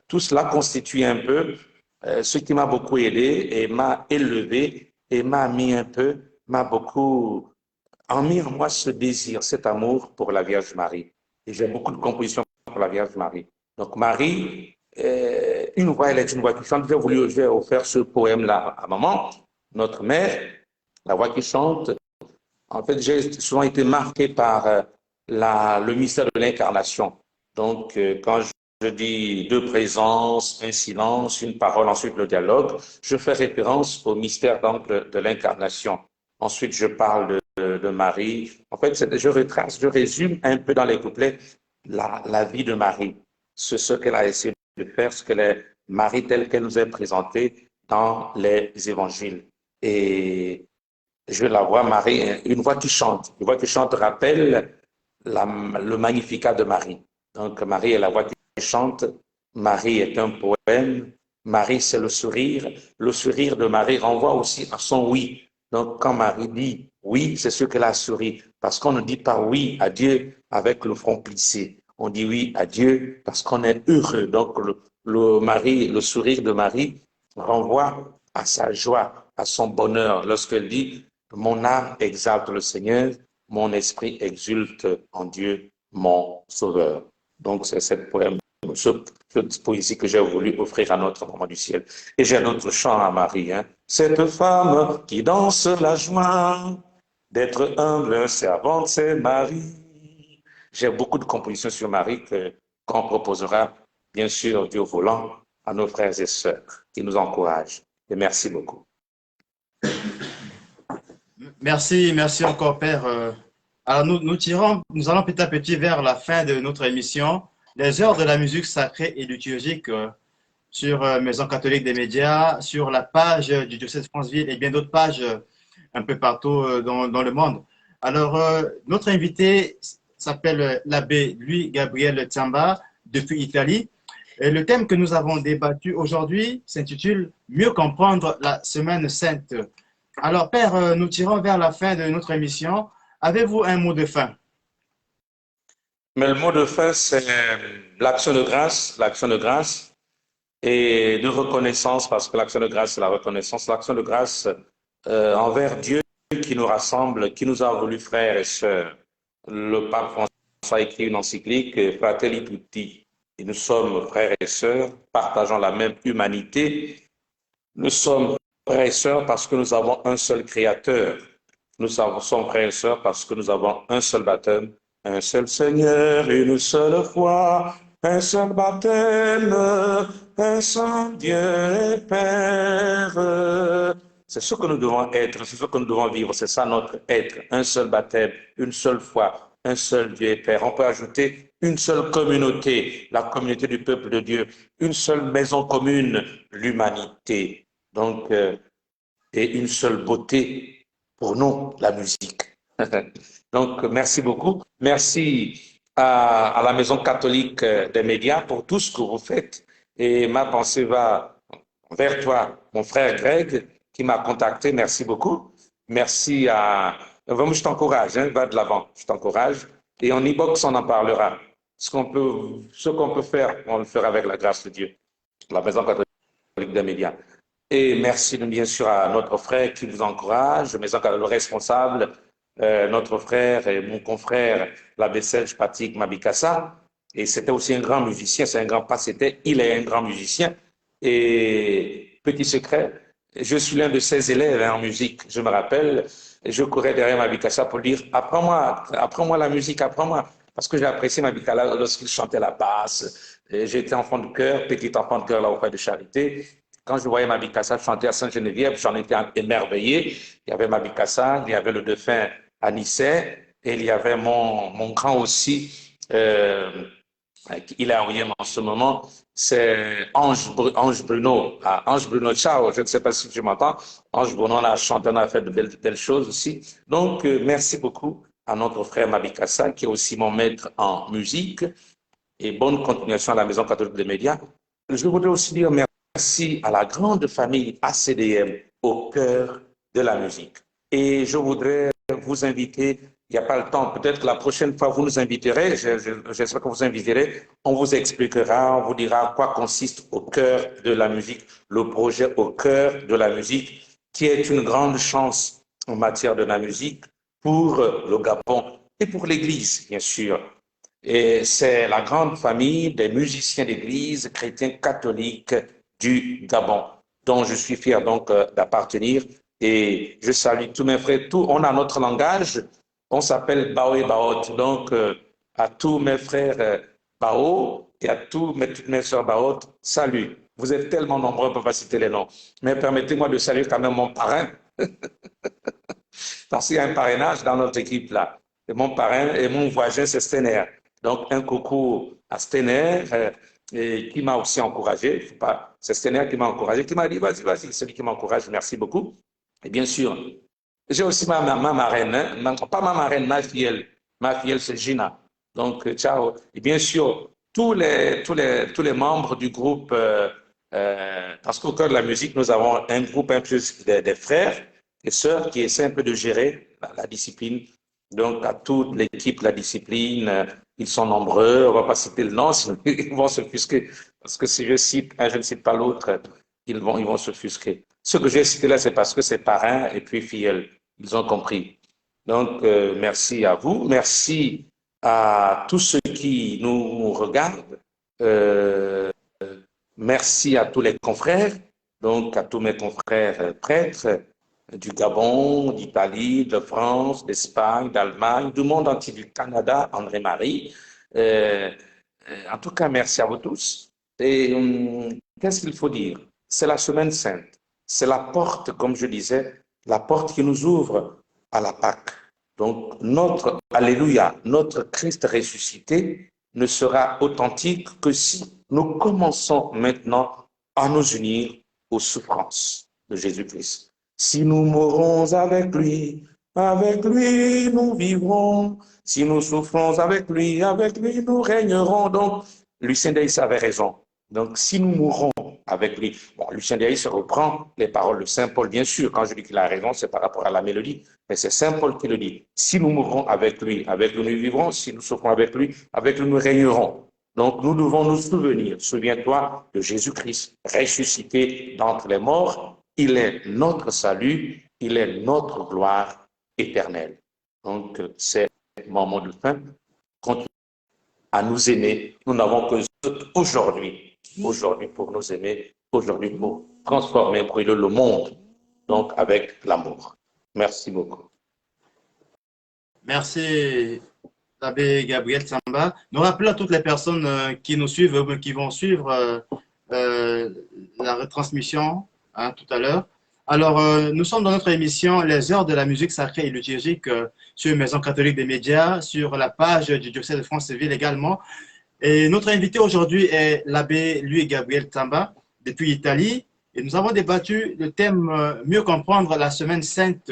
tout cela constitue un peu ce qui m'a beaucoup aidé et m'a élevé et m'a beaucoup mis en moi ce désir, cet amour pour la Vierge Marie. Et j'ai beaucoup de compositions pour la Vierge Marie. Donc Marie, une voix, elle est une voix qui chante. J'ai offert ce poème-là à maman, notre mère, la voix qui chante. En fait, j'ai souvent été marqué par le mystère de l'incarnation. Donc, quand je dis deux présences, un silence, une parole, ensuite le dialogue, je fais référence au mystère donc de l'incarnation. Ensuite, je parle de Marie. En fait, je résume un peu dans les couplets la vie de Marie, ce qu'elle a essayé de faire, ce qu'elle est Marie telle qu'elle nous est présentée dans les évangiles. Et je la vois, Marie, une voix qui chante. Une voix qui chante rappelle le Magnificat de Marie. Donc, Marie est la voix qui chante. Marie est un poème. Marie, c'est le sourire. Le sourire de Marie renvoie aussi à son oui. Donc, quand Marie dit oui, c'est ce qu'elle a souri. Parce qu'on ne dit pas oui à Dieu avec le front plissé. On dit oui à Dieu parce qu'on est heureux. Donc, le sourire de Marie renvoie à sa joie, à son bonheur. Lorsqu'elle dit « Mon âme exalte le Seigneur, mon esprit exulte en Dieu, mon Sauveur ». Donc, c'est cette poésie que j'ai voulu offrir à notre Maman du ciel. Et j'ai un autre chant à Marie. Hein. Cette femme qui danse la joie, d'être humble servante, c'est Marie. J'ai beaucoup de compositions sur Marie qu'on proposera, bien sûr, du volant à nos frères et sœurs qui nous encouragent. Et merci beaucoup. Merci, merci encore, Père. Alors, nous allons petit à petit vers la fin de notre émission, les heures de la musique sacrée et liturgique sur Maison catholique des médias, sur la page du diocèse de Franceville et bien d'autres pages un peu partout dans le monde. Alors, notre invité s'appelle l'abbé Louis-Gabriel Tsamba depuis Italie. Et le thème que nous avons débattu aujourd'hui s'intitule « Mieux comprendre la Semaine Sainte ». Alors, Père, nous tirons vers la fin de notre émission. Avez-vous un mot de fin? Mais le mot de fin, c'est l'action de grâce et de reconnaissance, parce que l'action de grâce, c'est la reconnaissance. L'action de grâce envers Dieu qui nous rassemble, qui nous a voulu frères et sœurs. Le pape François a écrit une encyclique, Fratelli Tutti, et nous sommes frères et sœurs, partageant la même humanité. Nous sommes frères et sœurs parce que nous avons un seul Créateur. Nous sommes frères et sœurs parce que nous avons un seul baptême, un seul Seigneur, une seule foi, un seul baptême, un seul Dieu et Père. C'est ce que nous devons être, c'est ce que nous devons vivre, c'est ça notre être, un seul baptême, une seule foi, un seul Dieu et Père. On peut ajouter une seule communauté, la communauté du peuple de Dieu, une seule maison commune, l'humanité. Donc, et une seule beauté pour nous, la musique. Donc, merci beaucoup. Merci à la Maison catholique des médias pour tout ce que vous faites. Et ma pensée va vers toi, mon frère Greg, qui m'a contacté. Merci beaucoup. Merci à... Vraiment, je t'encourage, hein, va de l'avant. Je t'encourage. Et en e-box, on en parlera. Ce qu'on peut faire, on le fera avec la grâce de Dieu. La Maison catholique des médias. Et merci bien sûr à notre frère qui vous encourage, mais le responsable, notre frère et mon confrère, l'abbé Serge Patrick Mabikassa. Et c'était aussi un grand musicien, il est un grand musicien. Et petit secret, je suis l'un de ses élèves en musique. Je me rappelle, je courais derrière Mabikassa pour dire apprends-moi la musique, apprends-moi. Parce que j'ai apprécié Mabikassa lorsqu'il chantait la basse. J'étais enfant de chœur, petit enfant de chœur là auprès de Charité. Quand je voyais Mabikassa chanter à Sainte-Geneviève, j'en étais émerveillé. Il y avait Mabikassa, il y avait le défunt Anicet, et il y avait mon grand aussi, il est à Oyem en ce moment, c'est Ange Bruno. Ah, Ange Bruno, ciao, je ne sais pas si tu m'entends. Ange Bruno, on a chanté, on a fait de belles choses aussi. Donc, merci beaucoup à notre frère Mabikassa, qui est aussi mon maître en musique, et bonne continuation à la Maison catholique des médias. Je voudrais aussi dire merci à la grande famille ACDM au cœur de la musique. Et je voudrais vous inviter, il n'y a pas le temps, peut-être que la prochaine fois vous nous inviterez, j'espère que vous inviterez, on vous expliquera, on vous dira quoi consiste au cœur de la musique, le projet au cœur de la musique, qui est une grande chance en matière de la musique pour le Gabon et pour l'Église, bien sûr. Et c'est la grande famille des musiciens d'Église chrétiens catholiques du Gabon, dont je suis fier donc d'appartenir. Et je salue tous mes frères. On a notre langage, on s'appelle Bao et Baot. Donc, à tous mes frères Bao et à toutes mes sœurs Baot, salut. Vous êtes tellement nombreux, on ne peut pas citer les noms. Mais permettez-moi de saluer quand même mon parrain, parce qu'il y a un parrainage dans notre équipe là. Et mon parrain et mon voisin, c'est Stener. Donc, un coucou à Stener, et qui m'a aussi encouragé. C'est Stener qui m'a encouragé, qui m'a dit, vas-y, celui qui m'encourage, merci beaucoup. Et bien sûr, j'ai aussi ma marraine, hein, pas ma marraine, ma filleule. Ma filleule, c'est Gina. Donc, ciao. Et bien sûr, tous les membres du groupe, parce qu'au cœur de la musique, nous avons un groupe un peu des frères et sœurs qui essaient un peu de gérer la discipline. Donc, à toute l'équipe, la discipline, ils sont nombreux. On ne va pas citer le nom, sinon ils vont se offusquer. Parce que si je cite un, je ne cite pas l'autre, ils vont se offusquer. Ce que j'ai cité là, c'est parce que c'est parrain et puis filleul. Ils ont compris. Donc, merci à vous. Merci à tous ceux qui nous regardent. Merci à tous les confrères, donc à tous mes confrères prêtres, du Gabon, d'Italie, de France, d'Espagne, d'Allemagne, du monde entier, du Canada, André-Marie. En tout cas, merci à vous tous. Et qu'est-ce qu'il faut dire? C'est la semaine sainte. C'est la porte, comme je disais, la porte qui nous ouvre à la Pâque. Donc, notre Alléluia, notre Christ ressuscité ne sera authentique que si nous commençons maintenant à nous unir aux souffrances de Jésus-Christ. Si nous mourons avec lui nous vivrons. Si nous souffrons avec lui nous régnerons. Donc, Lucien Daïs avait raison. Donc, si nous mourons avec lui, bon, Lucien Daïs reprend les paroles de Saint Paul, bien sûr. Quand je dis qu'il a raison, c'est par rapport à la mélodie, mais c'est Saint Paul qui le dit. Si nous mourons avec lui nous vivrons. Si nous souffrons avec lui nous régnerons. Donc, nous devons nous souvenir. Souviens-toi de Jésus-Christ ressuscité d'entre les morts. Il est notre salut, il est notre gloire éternelle. Donc, c'est le moment de fin. Continuez à nous aimer. Nous n'avons que aujourd'hui pour nous aimer, aujourd'hui pour transformer, brûler le monde, donc avec l'amour. Merci beaucoup. Merci, l'abbé Gabriel Tsamba. Nous rappelons à toutes les personnes qui nous suivent, qui vont suivre la retransmission tout à l'heure. Alors, nous sommes dans notre émission Les heures de la musique sacrée et liturgique sur Maison catholique des médias, sur la page du diocèse de Franceville également. Et notre invité aujourd'hui est l'abbé Louis-Gabriel Tsamba, depuis Italie. Et nous avons débattu le thème mieux comprendre la semaine sainte.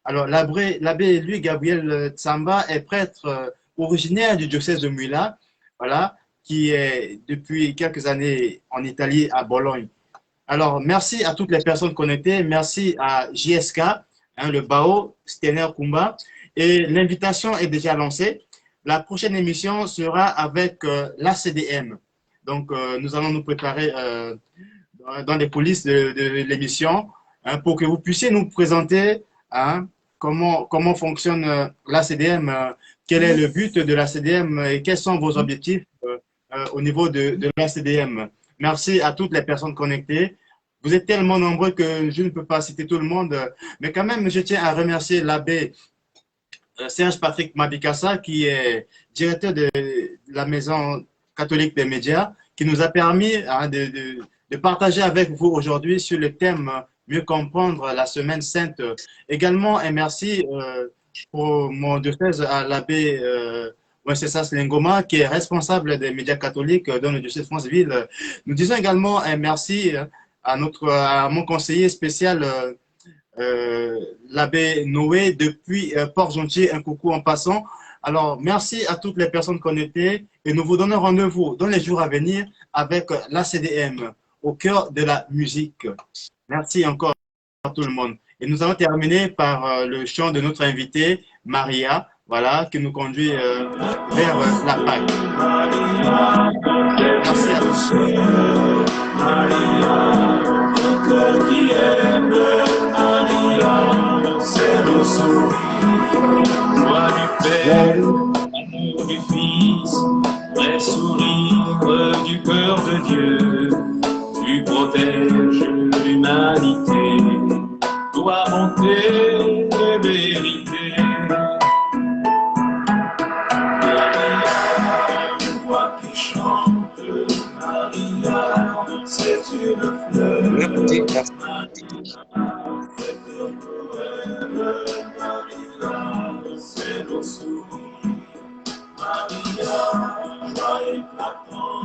Alors, l'abbé Louis-Gabriel Tsamba est prêtre originaire du diocèse de Mula, voilà, qui est depuis quelques années en Italie, à Bologne. Alors, merci à toutes les personnes connectées. Merci à JSK, le BAO, Stener Kumba. Et l'invitation est déjà lancée. La prochaine émission sera avec l'ACDM. Donc, nous allons nous préparer dans les coulisses de l'émission pour que vous puissiez nous présenter comment fonctionne l'ACDM, quel est le but de l'ACDM et quels sont vos objectifs au niveau de l'ACDM. Merci à toutes les personnes connectées. Vous êtes tellement nombreux que je ne peux pas citer tout le monde, mais quand même, je tiens à remercier l'abbé Serge Patrick Mabikassa, qui est directeur de la Maison catholique des médias, qui nous a permis de partager avec vous aujourd'hui sur le thème mieux comprendre la semaine sainte. Également, un merci pour mon diocèse à l'abbé Wenceslas Lengoma, qui est responsable des médias catholiques dans le diocèse de Franceville. Nous disons également un merci à mon conseiller spécial, l'abbé Noé, depuis Port-Gentil, un coucou en passant. Alors, merci à toutes les personnes connectées et nous vous donnons rendez-vous dans les jours à venir avec l'ACDM, au cœur de la musique. Merci encore à tout le monde. Et nous allons terminer par le chant de notre invitée, Maria, voilà, qui nous conduit vers la Pâque. Merci à tous. Maria, le cœur qui aime, Maria, c'est le sourire, joie du Père, amour du Fils, vrai sourire du cœur de Dieu, tu protèges l'humanité, toi bonté et vérité. Maria, une voix qui chante, Maria, c'est une fleur. Merci. C'est le sourire, Maria, joie éclatante.